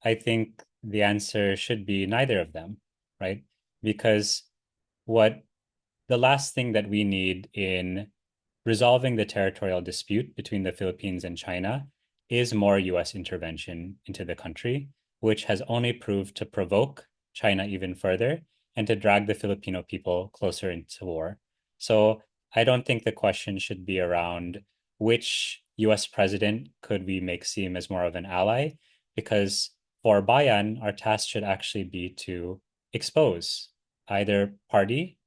I think the answer should be neither of them, right? Because the last thing that we need in resolving the territorial dispute between the Philippines and China is more US intervention into the country, which has only proved to provoke China even further and to drag the Filipino people closer into war. So I don't think the question should be around which US president could we make seem as more of an ally, because for BAYAN, our task should actually be to expose either party,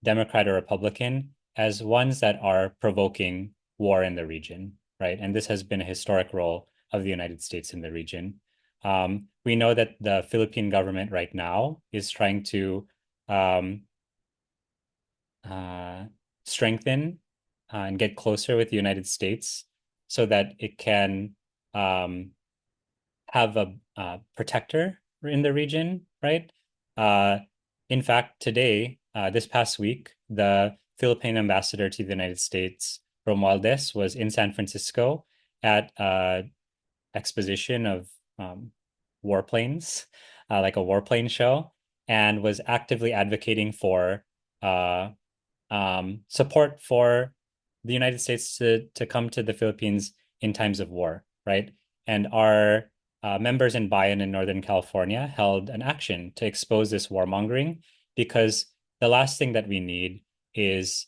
Democrat or Republican, as ones that are provoking war in the region, right? And this has been a historic role of the United States in the region. We know that the Philippine government right now is trying to strengthen and get closer with the United States so that it can have a protector in the region, right? In fact, today, this past week, the Philippine ambassador to the United States, Romualdez, was in San Francisco at an exposition of warplanes, like a warplane show, and was actively advocating for support for the United States to come to the Philippines in times of war, right? And our members in BAYAN in Northern California held an action to expose this warmongering, because the last thing that we need is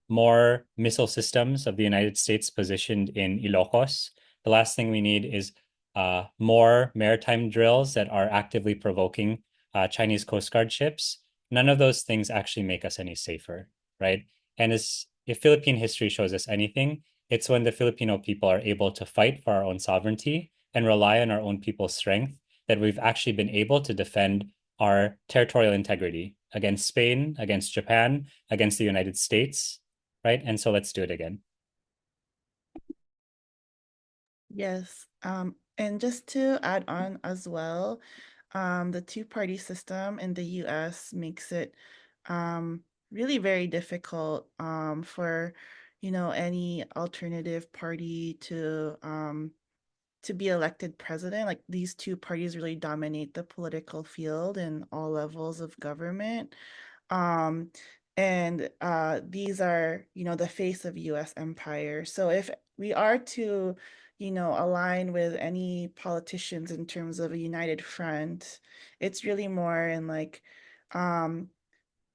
more missile systems of the United States positioned in Ilocos. The last thing we need is more maritime drills that are actively provoking Chinese Coast Guard ships. None of those things actually make us any safer, right? And if Philippine history shows us anything, it's when the Filipino people are able to fight for our own sovereignty and rely on our own people's strength that we've actually been able to defend our territorial integrity against Spain, against Japan, against the United States, right? And so let's do it again. Yes. And just to add on as well, the two-party system in the US makes it really very difficult for, any alternative party to be elected president. Like these two parties really dominate the political field in all levels of government. Um, and these are, the face of US empire. So if we are to, align with any politicians in terms of a united front, it's really more in like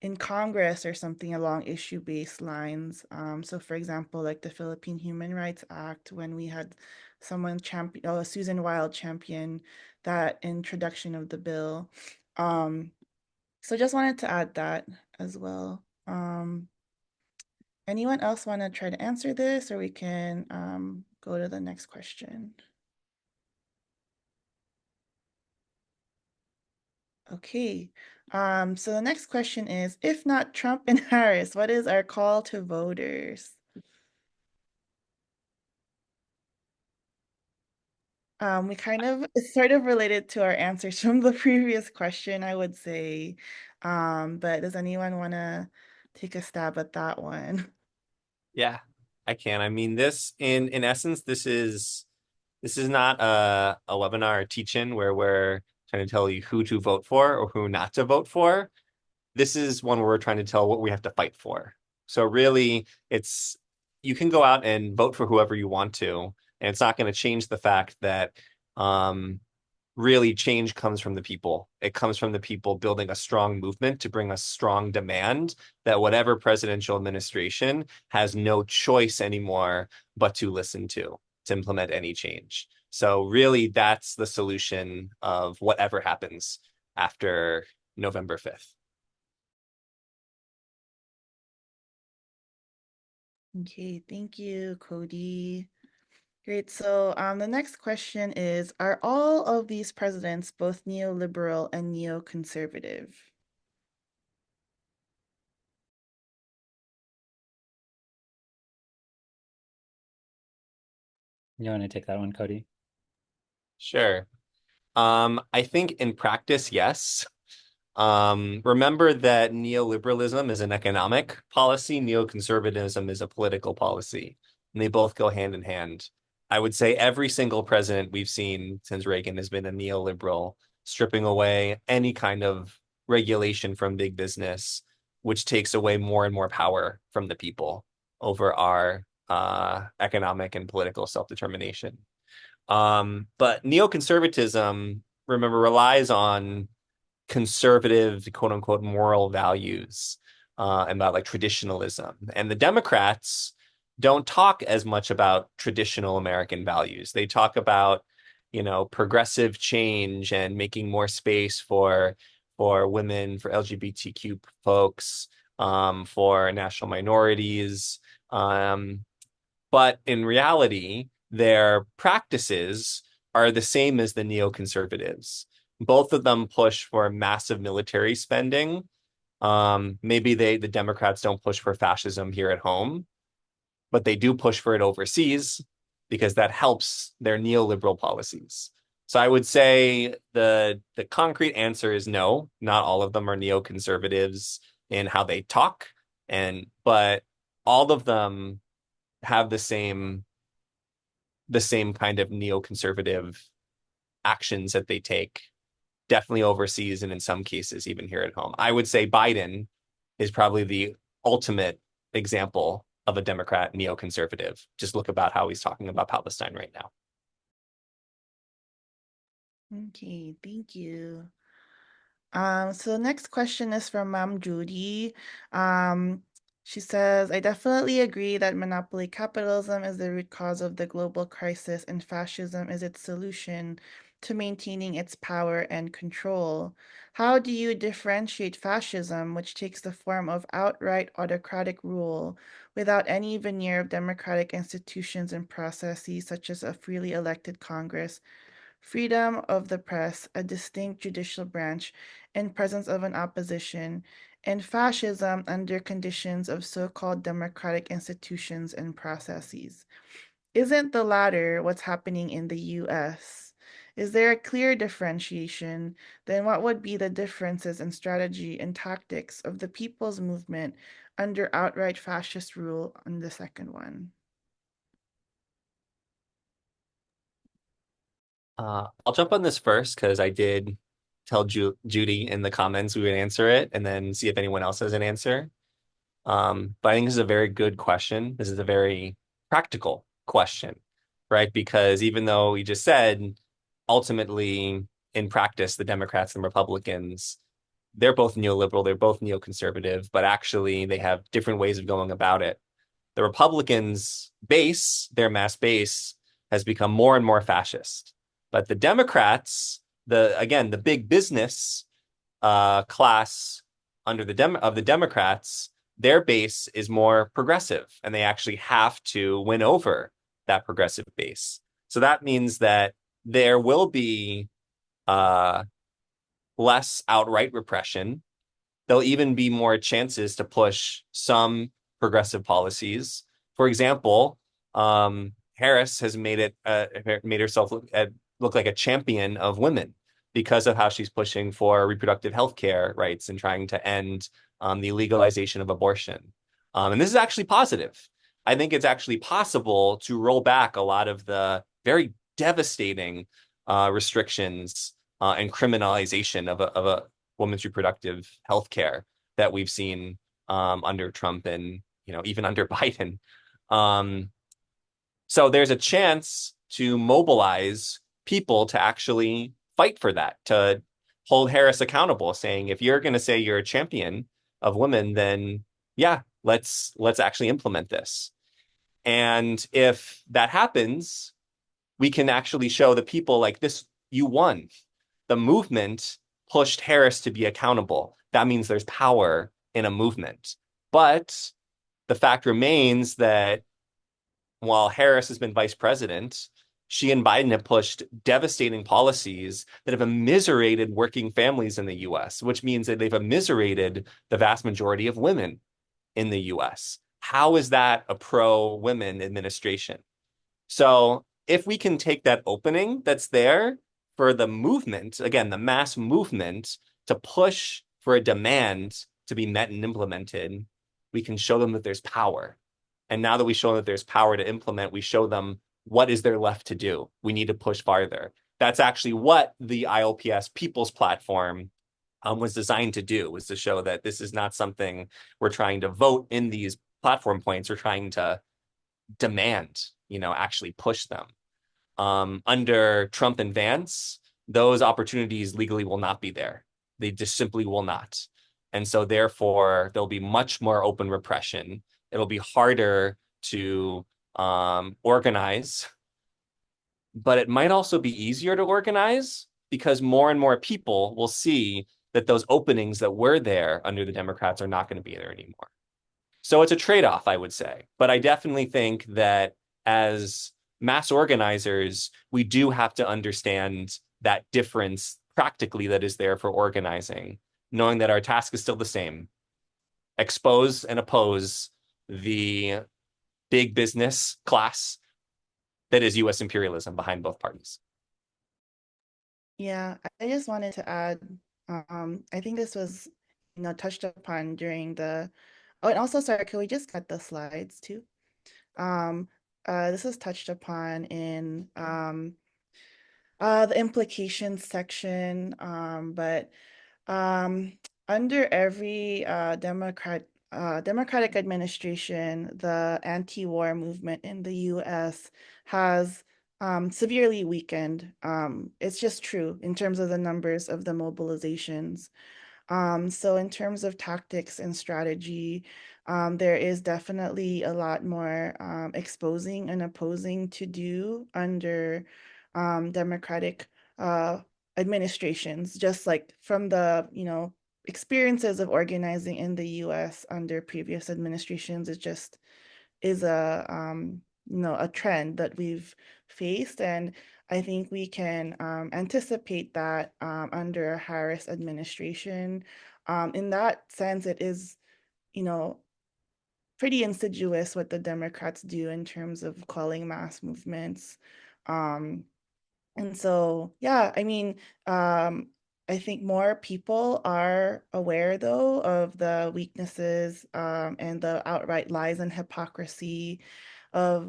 in Congress or something along issue-based lines. So for example, like the Philippine Human Rights Act, when we had someone champion, Susan Wild champion that introduction of the bill. So just wanted to add that as well. Anyone else want to try to answer this, or we can go to the next question? Okay. So the next question is, if not Trump and Harris, what is our call to voters? We it's sort of related to our answers from the previous question, I would say. But does anyone want to take a stab at that one? Yeah, I can. I mean, this in essence, this is not a webinar or teach-in where we're trying to tell you who to vote for or who not to vote for. This is one where we're trying to tell what we have to fight for. So really, you can go out and vote for whoever you want to, and it's not going to change the fact that really change comes from the people. It comes from the people building a strong movement to bring a strong demand that whatever presidential administration has no choice anymore but to listen to implement any change. So really, that's the solution of whatever happens after November 5th. Okay, thank you, Cody. Great. So the next question is, are all of these presidents both neoliberal and neoconservative? You want to take that one, Cody? Sure. I think in practice, yes. Remember that neoliberalism is an economic policy, neoconservatism is a political policy, and they both go hand in hand. I would say every single president we've seen since Reagan has been a neoliberal, stripping away any kind of regulation from big business, which takes away more and more power from the people over our economic and political self-determination. But neoconservatism, remember, relies on conservative, quote unquote, moral values, about like traditionalism. And the Democrats don't talk as much about traditional American values. They talk about, progressive change and making more space for women, for LGBTQ folks, for national minorities. But in reality, their practices are the same as the neoconservatives. Both of them push for massive military spending. Maybe the Democrats don't push for fascism here at home, but they do push for it overseas because that helps their neoliberal policies. So I would say the concrete answer is no, not all of them are neoconservatives in how they talk, but all of them have the same kind of neoconservative actions that they take, definitely overseas and in some cases even here at home. I would say Biden is probably the ultimate example of a Democrat neoconservative. Just look about how he's talking about Palestine right now. Okay, thank you. So the next question is from Ma'am Judy. She says, I definitely agree that monopoly capitalism is the root cause of the global crisis and fascism is its solution to maintaining its power and control. How do you differentiate fascism, which takes the form of outright autocratic rule without any veneer of democratic institutions and processes such as a freely elected Congress, freedom of the press, a distinct judicial branch, and presence of an opposition, and fascism under conditions of so-called democratic institutions and processes? Isn't the latter what's happening in the US? Is there a clear differentiation? Then what would be the differences in strategy and tactics of the people's movement under outright fascist rule on the second one? I'll jump on this first because I did tell Judy in the comments we would answer it and then see if anyone else has an answer. But I think this is a very good question. This is a very practical question, right? Because even though we just said ultimately in practice, the Democrats and Republicans, they're both neoliberal, they're both neoconservative, but actually they have different ways of going about it. The Republicans' base, their mass base, has become more and more fascist. But the Democrats, the big business class under the Democrats, their base is more progressive, and they actually have to win over that progressive base. So that means that there will be less outright repression. There'll even be more chances to push some progressive policies. For example, Harris has made herself look like a champion of women because of how she's pushing for reproductive health care rights and trying to end the legalization of abortion. And this is actually positive. I think it's actually possible to roll back a lot of the very devastating restrictions and criminalization of a women's reproductive health care that we've seen under Trump and even under Biden. So there's a chance to mobilize people to actually fight for that, to hold Harris accountable, saying if you're going to say you're a champion of women, then yeah, let's actually implement this. And if that happens, we can actually show the people like this, you won. The movement pushed Harris to be accountable. That means there's power in a movement. But the fact remains that while Harris has been vice president, she and Biden have pushed devastating policies that have immiserated working families in the US, which means that they've immiserated the vast majority of women in the US. How is that a pro-women administration? So if we can take that opening that's there for the movement, again, the mass movement, to push for a demand to be met and implemented, we can show them that there's power. And now that we show that there's power to implement, we show them what is there left to do. We need to push farther. That's actually what the ILPS People's Platform was designed to do, was to show that this is not something we're trying to vote in these platform points. We're trying to demand, actually push them. Under Trump and Vance, those opportunities legally will not be there. They just simply will not. And so therefore, there'll be much more open repression. It'll be harder to organize, but it might also be easier to organize because more and more people will see that those openings that were there under the Democrats are not going to be there anymore. So it's a trade-off, I would say. But I definitely think that as mass organizers, we do have to understand that difference practically that is there for organizing, knowing that our task is still the same. Expose and oppose the big business class that is US imperialism behind both parties. Yeah, I just wanted to add, I think this was, touched upon during the, oh, and also, sorry, can we just get the slides too? This was touched upon in the implications section, but under every Democratic administration, the anti-war movement in the US has severely weakened. It's just true in terms of the numbers of the mobilizations. So in terms of tactics and strategy, there is definitely a lot more exposing and opposing to do under democratic administrations, just like from the, experiences of organizing in the US under previous administrations. It just is a trend that we've faced, and I think we can anticipate that under a Harris administration. In that sense, it is, you know, pretty insidious what the Democrats do in terms of calling mass movements. Um, and so, yeah, I mean, I think more people are aware, though, of the weaknesses and the outright lies and hypocrisy of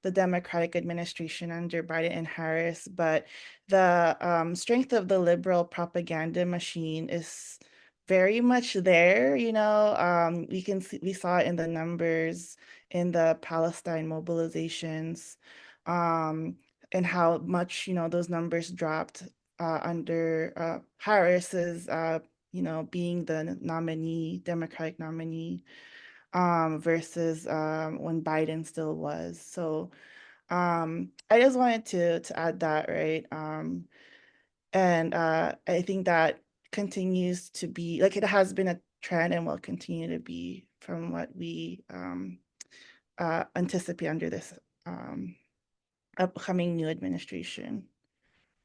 the Democratic administration under Biden and Harris. But the strength of the liberal propaganda machine is very much there. We saw it in the numbers in the Palestine mobilizations. And how much, those numbers dropped under Harris's, being the nominee, Democratic nominee, versus when Biden still was. So I just wanted to add that, right? And I think that continues to be, like, it has been a trend and will continue to be from what we anticipate under this upcoming new administration.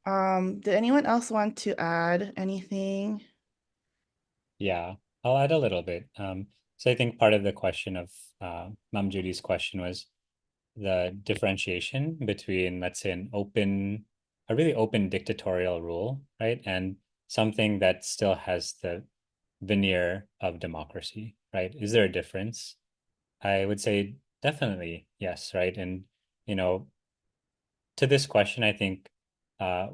Did anyone else want to add anything? Yeah, I'll add a little bit. So I think part of the question of Ma'am Judy's question was the differentiation between, let's say, a really open dictatorial rule, right? And something that still has the veneer of democracy, right? Is there a difference? I would say definitely yes, right? And, you know, to this question, I think uh,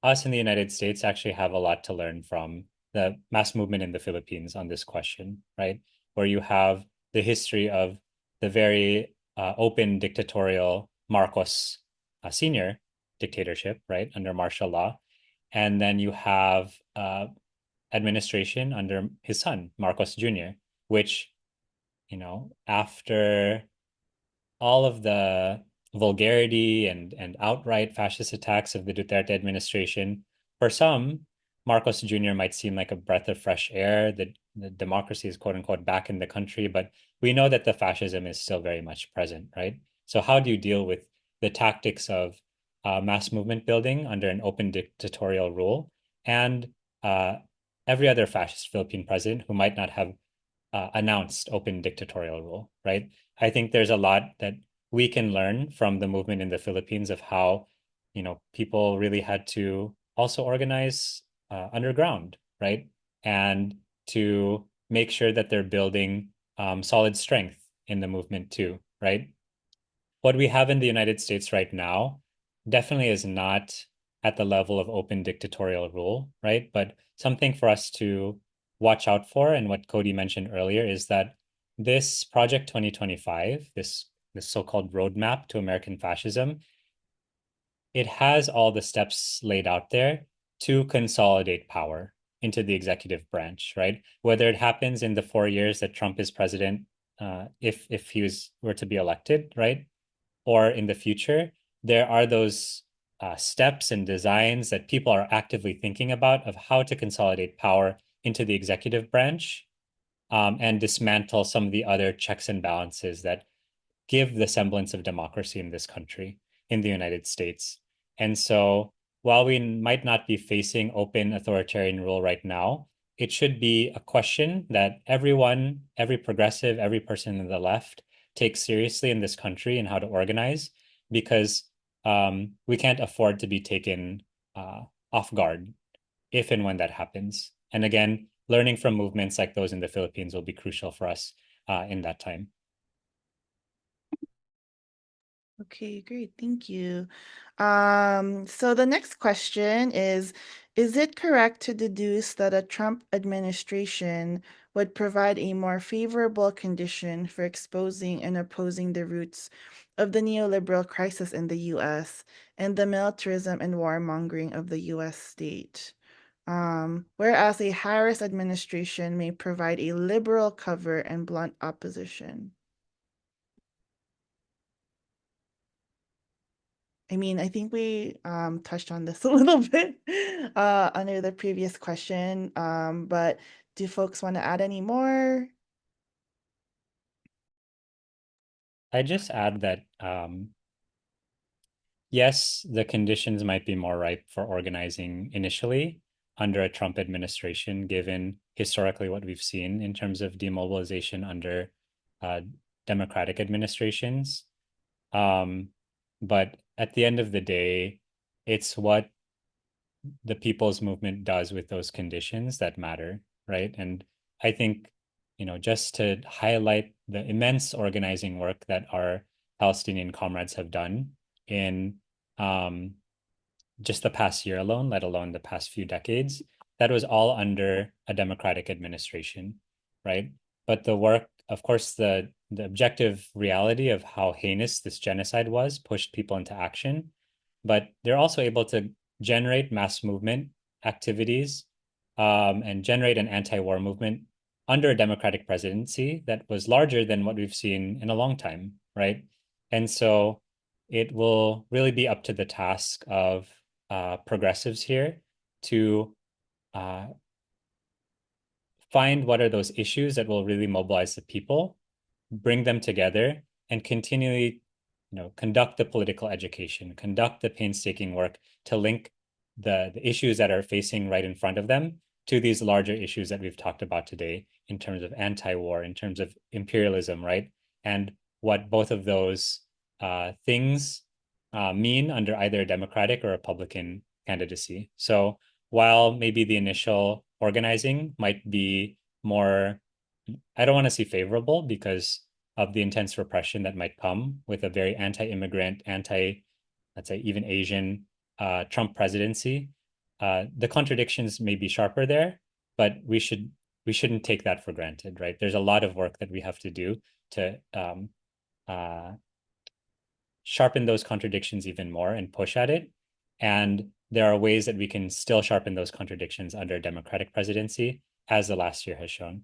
us in the United States actually have a lot to learn from the mass movement in the Philippines on this question, right? Where you have the history of the very open dictatorial Marcos Sr. dictatorship, right, under martial law. And then you have administration under his son, Marcos Jr., which, after all of the vulgarity and outright fascist attacks of the Duterte administration, for some, Marcos Jr. might seem like a breath of fresh air. The democracy is quote unquote back in the country, but we know that the fascism is still very much present, right? So how do you deal with the tactics of mass movement building under an open dictatorial rule and uh, every other fascist Philippine president who might not have announced open dictatorial rule, right? I think there's a lot that we can learn from the movement in the Philippines of how, people really had to also organize underground, right? And to make sure that they're building solid strength in the movement too, right? What we have in the United States right now definitely is not at the level of open dictatorial rule, right? But something for us to watch out for, and what Cody mentioned earlier, is that this Project 2025, this so-called roadmap to American fascism, it has all the steps laid out there to consolidate power into the executive branch, right? Whether it happens in the 4 years that Trump is president, if he were to be elected, right? Or in the future, there are those steps and designs that people are actively thinking about of how to consolidate power into the executive branch and dismantle some of the other checks and balances that give the semblance of democracy in this country, in the United States. And so while we might not be facing open authoritarian rule right now, it should be a question that everyone, every progressive, every person in the left takes seriously in this country and how to organize, because we can't afford to be taken off guard if and when that happens. And again, learning from movements like those in the Philippines will be crucial for us in that time. Okay, great. Thank you. So the next question is it correct to deduce that a Trump administration would provide a more favorable condition for exposing and opposing the roots of the neoliberal crisis in the US and the militarism and warmongering of the US state. Whereas a Harris administration may provide a liberal cover and blunt opposition. I mean, I think we touched on this a little bit under the previous question, but do folks want to add any more? I just add that yes, the conditions might be more ripe for organizing initially under a Trump administration, given historically what we've seen in terms of demobilization under Democratic administrations. But at the end of the day, it's what the people's movement does with those conditions that matter, right? And I think, just to highlight the immense organizing work that our Palestinian comrades have done in just the past year alone, let alone the past few decades, that was all under a democratic administration, right? But the work, of course, the objective reality of how heinous this genocide was pushed people into action, but they're also able to generate mass movement activities and generate an anti-war movement under a democratic presidency that was larger than what we've seen in a long time, right? And so it will really be up to the task of progressives here to find what are those issues that will really mobilize the people, bring them together, and continually, conduct the political education, conduct the painstaking work to link the issues that are facing right in front of them to these larger issues that we've talked about today in terms of anti-war, in terms of imperialism, right? And what both of those things mean under either a Democratic or Republican candidacy. So while maybe the initial organizing might be more, I don't want to say favorable because of the intense repression that might come with a very anti-immigrant, let's say even Asian Trump presidency. The contradictions may be sharper there, but we shouldn't take that for granted, right? There's a lot of work that we have to do to sharpen those contradictions even more and push at it. And there are ways that we can still sharpen those contradictions under a Democratic presidency, as the last year has shown.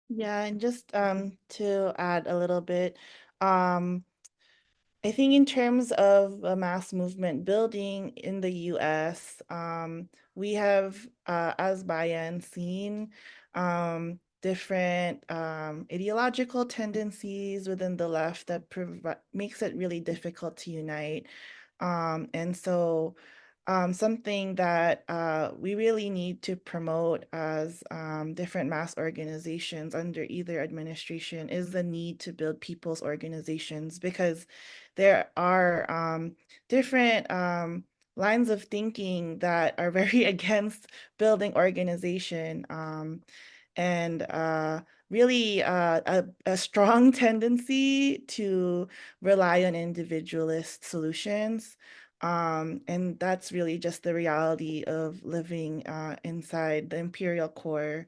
Yeah, and just to add a little bit, I think in terms of a mass movement building in the US, we have, as BAYAN, seen different ideological tendencies within the left that makes it really difficult to unite. And so something that we really need to promote as different mass organizations under either administration is the need to build people's organizations, because there are different lines of thinking that are very against building organization, and really a strong tendency to rely on individualist solutions. And that's really just the reality of living inside the imperial core.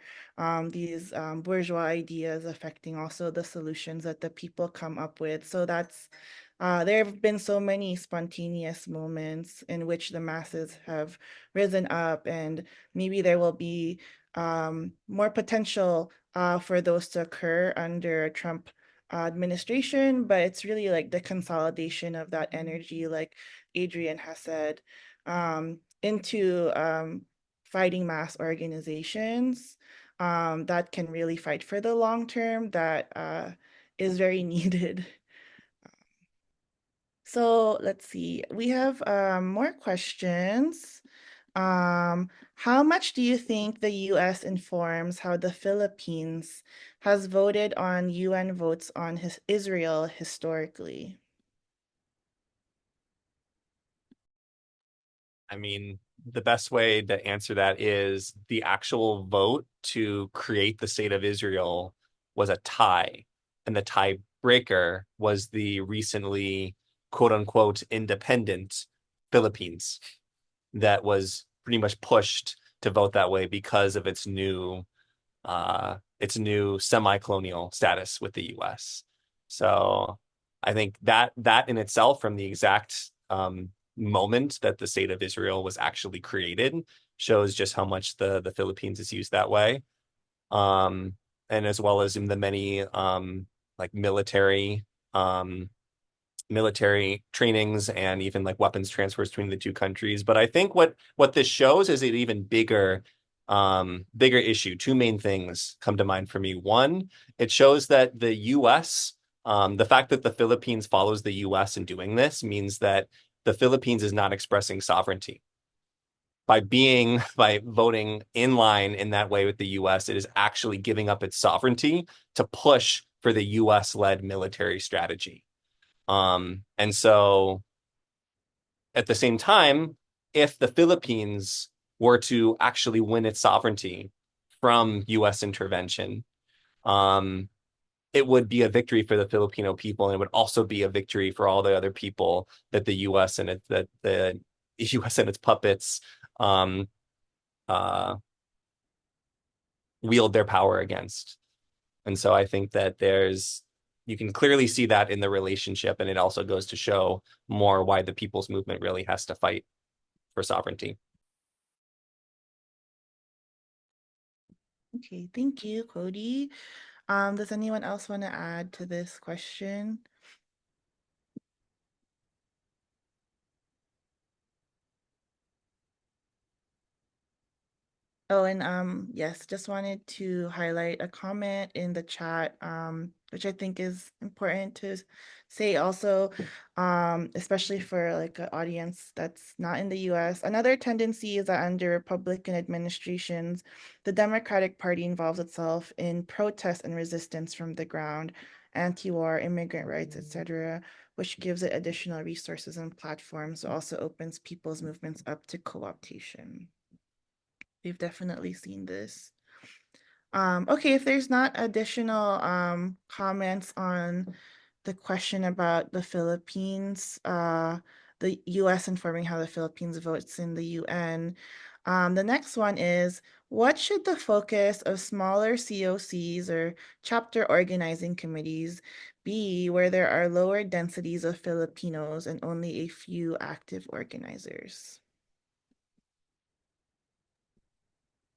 These bourgeois ideas affecting also the solutions that the people come up with. So there have been so many spontaneous moments in which the masses have risen up, and maybe there will be more potential for those to occur under Trump administration, but it's really like the consolidation of that energy, like Adrian has said, into fighting mass organizations that can really fight for the long term, that is very needed. So let's see, we have more questions. How much do you think the US informs how the Philippines has voted on UN votes on Israel historically? I mean, the best way to answer that is the actual vote to create the state of Israel was a tie, and the tiebreaker was the recently quote unquote independent Philippines that was pretty much pushed to vote that way because of its new semi-colonial status with the US. So I think that in itself, from the exact moment that the state of Israel was actually created, shows just how much the Philippines is used that way. And as well as in the many like military trainings and even like weapons transfers between the two countries. But I think what this shows is an even bigger issue. Two main things come to mind for me. One, it shows that the US, the fact that the Philippines follows the US in doing this means that the Philippines is not expressing sovereignty. By voting in line in that way with the US, it is actually giving up its sovereignty to push for the US-led military strategy. And so at the same time, if the Philippines were to actually win its sovereignty from US intervention, it would be a victory for the Filipino people, and it would also be a victory for all the other people that the US and the US and its puppets wield their power against. And so I think that you can clearly see that in the relationship, and it also goes to show more why the people's movement really has to fight for sovereignty. Okay, thank you, Cody. Does anyone else want to add to this question? Oh, and yes, just wanted to highlight a comment in the chat, which I think is important to say also, especially for like an audience that's not in the US. Another tendency is that under Republican administrations, the Democratic Party involves itself in protest and resistance from the ground, anti-war, immigrant rights, etc., which gives it additional resources and platforms. It also opens people's movements up to co-optation. We've definitely seen this. Okay, if there's not additional comments on the question about the Philippines, the US informing how the Philippines votes in the UN, the next one is, what should the focus of smaller COCs or chapter organizing committees be where there are lower densities of Filipinos and only a few active organizers?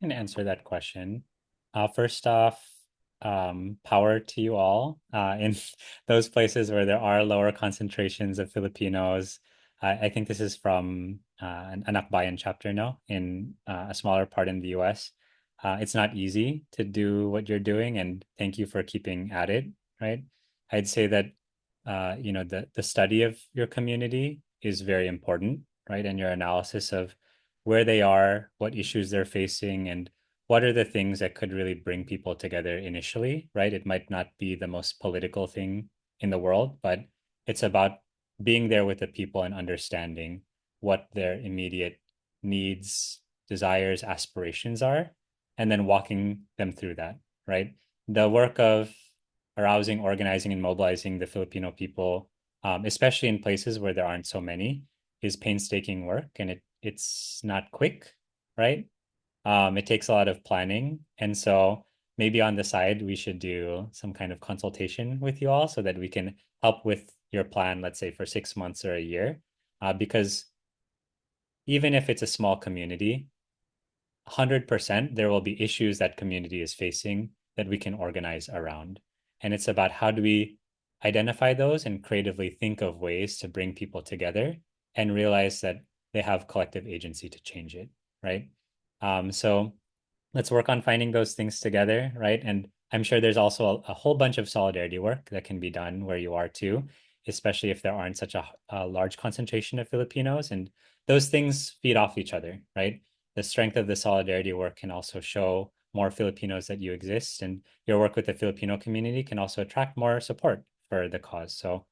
Can answer that question. First off, power to you all in those places where there are lower concentrations of Filipinos. I think this is from an BAYAN chapter now in a smaller part in the US. It's not easy to do what you're doing, and thank you for keeping at it, right? I'd say that the study of your community is very important, right? And your analysis of where they are, what issues they're facing, and what are the things that could really bring people together initially, right? It might not be the most political thing in the world, but it's about being there with the people and understanding what their immediate needs, desires, aspirations are, and then walking them through that, right? The work of arousing, organizing, and mobilizing the Filipino people, especially in places where there aren't so many, is painstaking work, and it's not quick, right? It takes a lot of planning. And so maybe on the side, we should do some kind of consultation with you all so that we can help with your plan, let's say for 6 months or a year. Because even if it's a small community, 100% there will be issues that community is facing that we can organize around. And it's about how do we identify those and creatively think of ways to bring people together and realize that they have collective agency to change it, right? So let's work on finding those things together, right? And I'm sure there's also a whole bunch of solidarity work that can be done where you are too, especially if there aren't such a large concentration of Filipinos. And those things feed off each other, right? The strength of the solidarity work can also show more Filipinos that you exist, and your work with the Filipino community can also attract more support for the cause. So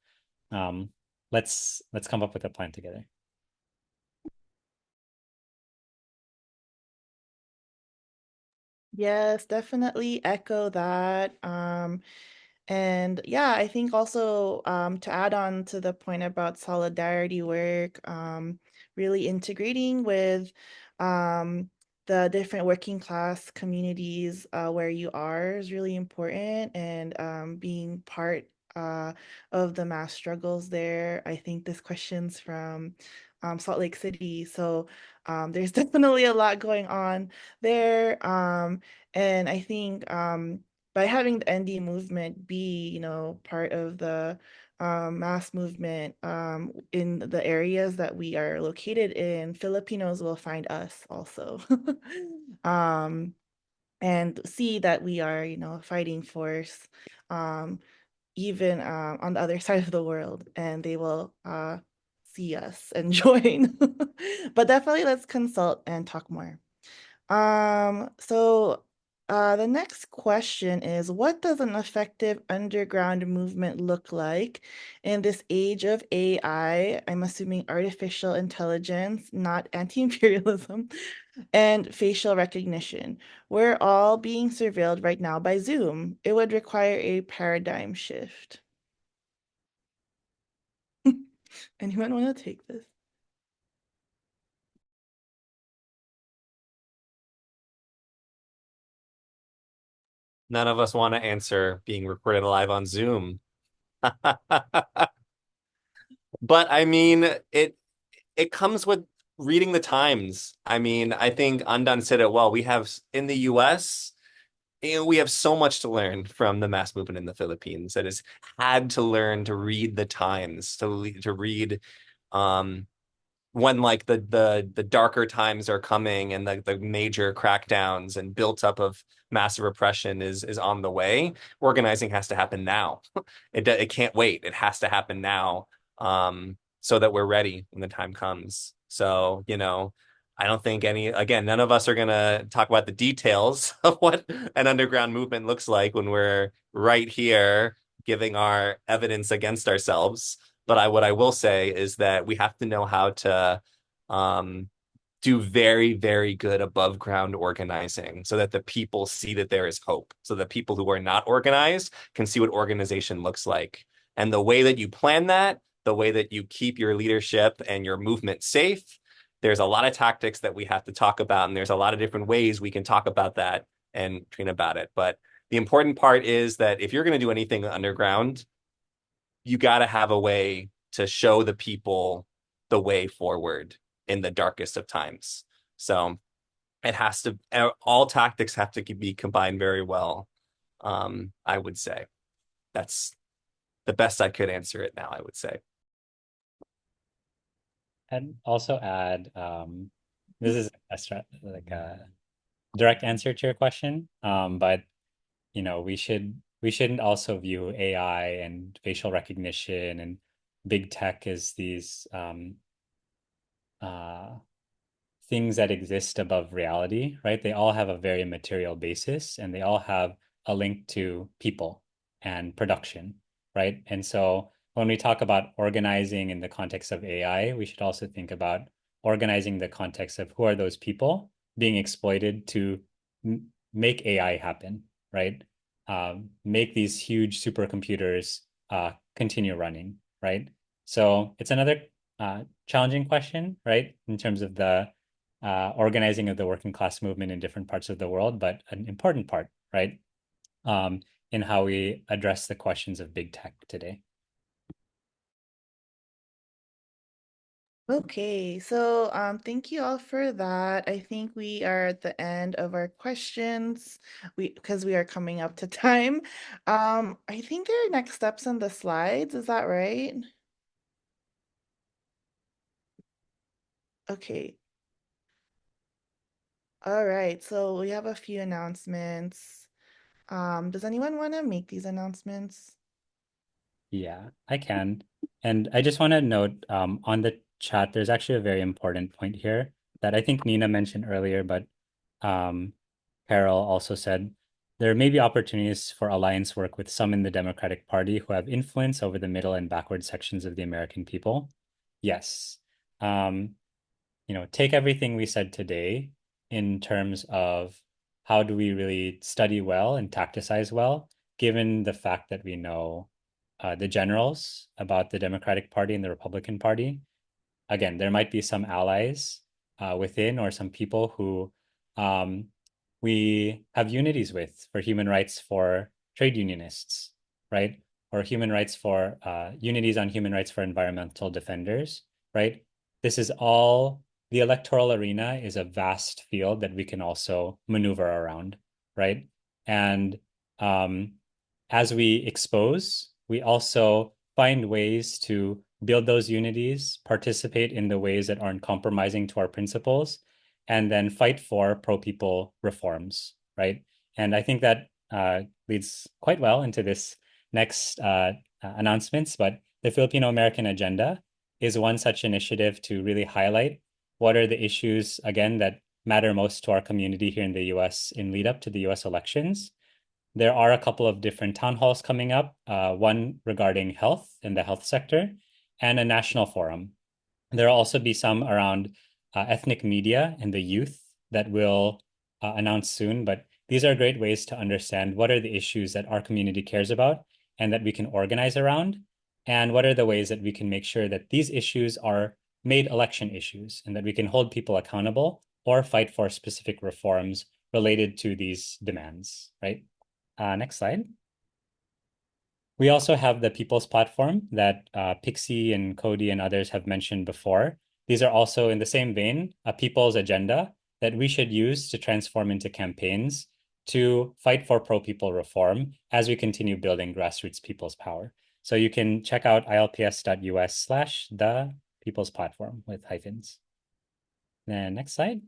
let's come up with a plan together. Yes, definitely echo that. And yeah, I think also to add on to the point about solidarity work, really integrating with the different working class communities where you are is really important, and being part of the mass struggles there. I think this question's from Salt Lake City, so there's definitely a lot going on there. And I think by having the ND movement be, part of the mass movement in the areas that we are located in, Filipinos will find us also. um, and see that we are, a fighting force, even on the other side of the world, and they will see us and join. But definitely let's consult and talk more. So the next question is, what does an effective underground movement look like in this age of AI? I'm assuming artificial intelligence, not anti-imperialism, and facial recognition. We're all being surveilled right now by Zoom. It would require a paradigm shift. Anyone want to take this? None of us want to answer being recorded live on Zoom. But I mean, it comes with reading the times. I mean, I think Andan said it well. We have in the US, we have so much to learn from the mass movement in the Philippines that has had to learn to read the times, to read when like the darker times are coming and the major crackdowns and built up of massive repression is on the way. Organizing has to happen now. It can't wait. It has to happen now, so that we're ready when the time comes. So, I don't think again, none of us are gonna talk about the details of what an underground movement looks like when we're right here giving our evidence against ourselves. But what I will say is that we have to know how to do very, very good above ground organizing so that the people see that there is hope. So that people who are not organized can see what organization looks like. And the way that you plan that, the way that you keep your leadership and your movement safe, there's a lot of tactics that we have to talk about. And there's a lot of different ways we can talk about that and train about it. But the important part is that if you're going to do anything underground, you got to have a way to show the people the way forward in the darkest of times. So it has to, all tactics have to be combined very well. I would say that's the best I could answer it now, I would say. And also add, this is like a direct answer to your question, but we shouldn't also view AI and facial recognition and big tech as these uh, things that exist above reality, right? They all have a very material basis and they all have a link to people and production, right? And so when we talk about organizing in the context of AI, we should also think about organizing the context of who are those people being exploited to make AI happen, right? Make these huge supercomputers continue running, right? So it's another challenging question, right? In terms of the organizing of the working class movement in different parts of the world, but an important part, right? In how we address the questions of big tech today. Okay, so thank you all for that. I think we are at the end of our questions. Because we are coming up to time. I think there are next steps on the slides, is that right? Okay. All right, so we have a few announcements. Does anyone want to make these announcements? Yeah, I can. And I just want to note on the chat, there's actually a very important point here that I think Nina mentioned earlier, but Carol also said there may be opportunities for alliance work with some in the Democratic Party who have influence over the middle and backward sections of the American people. Yes. Take everything we said today in terms of how do we really study well and tacticize well, given the fact that we know the generals about the Democratic Party and the Republican Party. Again, there might be some allies within or some people who we have unities with for human rights for trade unionists, right? Or human rights for unities on human rights for environmental defenders, right? This is all, the electoral arena is a vast field that we can also maneuver around, right? And as we expose, we also find ways to build those unities, participate in the ways that aren't compromising to our principles, and then fight for pro-people reforms, right? And I think that leads quite well into this next announcements, but the Filipino American Agenda is one such initiative to really highlight what are the issues, again, that matter most to our community here in the US in lead up to the US elections. There are a couple of different town halls coming up, one regarding health in the health sector, and a national forum. There will also be some around ethnic media and the youth that will announce soon, but these are great ways to understand what are the issues that our community cares about and that we can organize around, and what are the ways that we can make sure that these issues are made election issues and that we can hold people accountable or fight for specific reforms related to these demands, right? Next slide. We also have the People's Platform that Pixie and Cody and others have mentioned before. These are also in the same vein, a people's agenda that we should use to transform into campaigns to fight for pro-people reform as we continue building grassroots people's power. So you can check out ilps.us/the People's Platform with hyphens. Then next slide.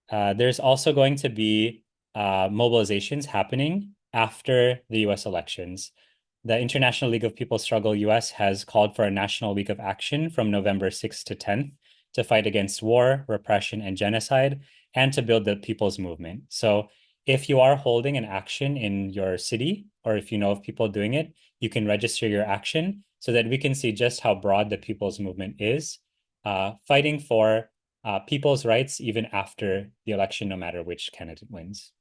There's also going to be mobilizations happening after the US elections. The International League of People's Struggle US has called for a national week of action from November 6th to 10th to fight against war, repression, and genocide, and to build the people's movement. So if you are holding an action in your city, or if you know of people doing it, you can register your action so that we can see just how broad the people's movement is, fighting for people's rights even after the election, no matter which candidate wins.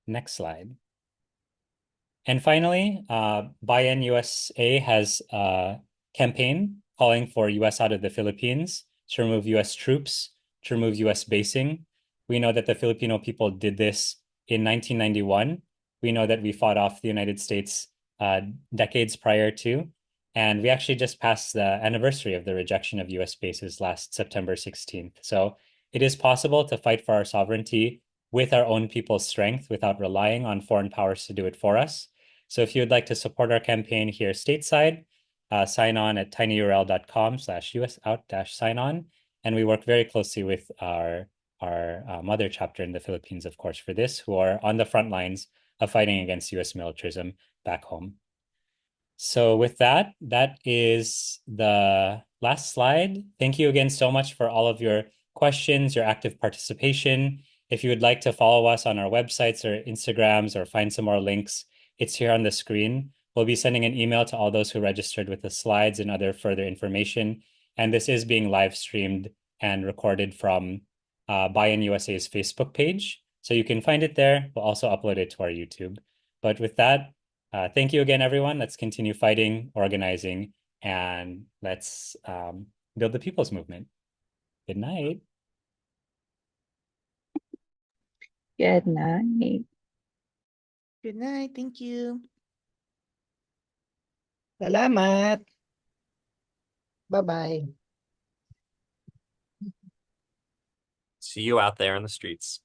Next slide. And finally, BAYAN USA has a campaign calling for US out of the Philippines, to remove US troops, to remove US basing. We know that the Filipino people did this in 1991. We know that we fought off the United States decades prior to, and we actually just passed the anniversary of the rejection of US bases last September 16th. So it is possible to fight for our sovereignty with our own people's strength without relying on foreign powers to do it for us. So if you would like to support our campaign here stateside, sign on at tinyurl.com/usout-sign-on. And we work very closely with our mother chapter in the Philippines, of course, for this, who are on the front lines of fighting against US militarism back home. So with that, that is the last slide. Thank you again so much for all of your questions, your active participation. If you would like to follow us on our websites or Instagrams or find some more links, it's here on the screen. We'll be sending an email to all those who registered with the slides and other further information. And this is being live streamed and recorded from BAYAN USA's Facebook page. So you can find it there. We'll also upload it to our YouTube. But with that, thank you again, everyone. Let's continue fighting, organizing, and let's build the people's movement. Good night. Good night. Good night. Thank you. Salamat. Bye-bye. See you out there in the streets.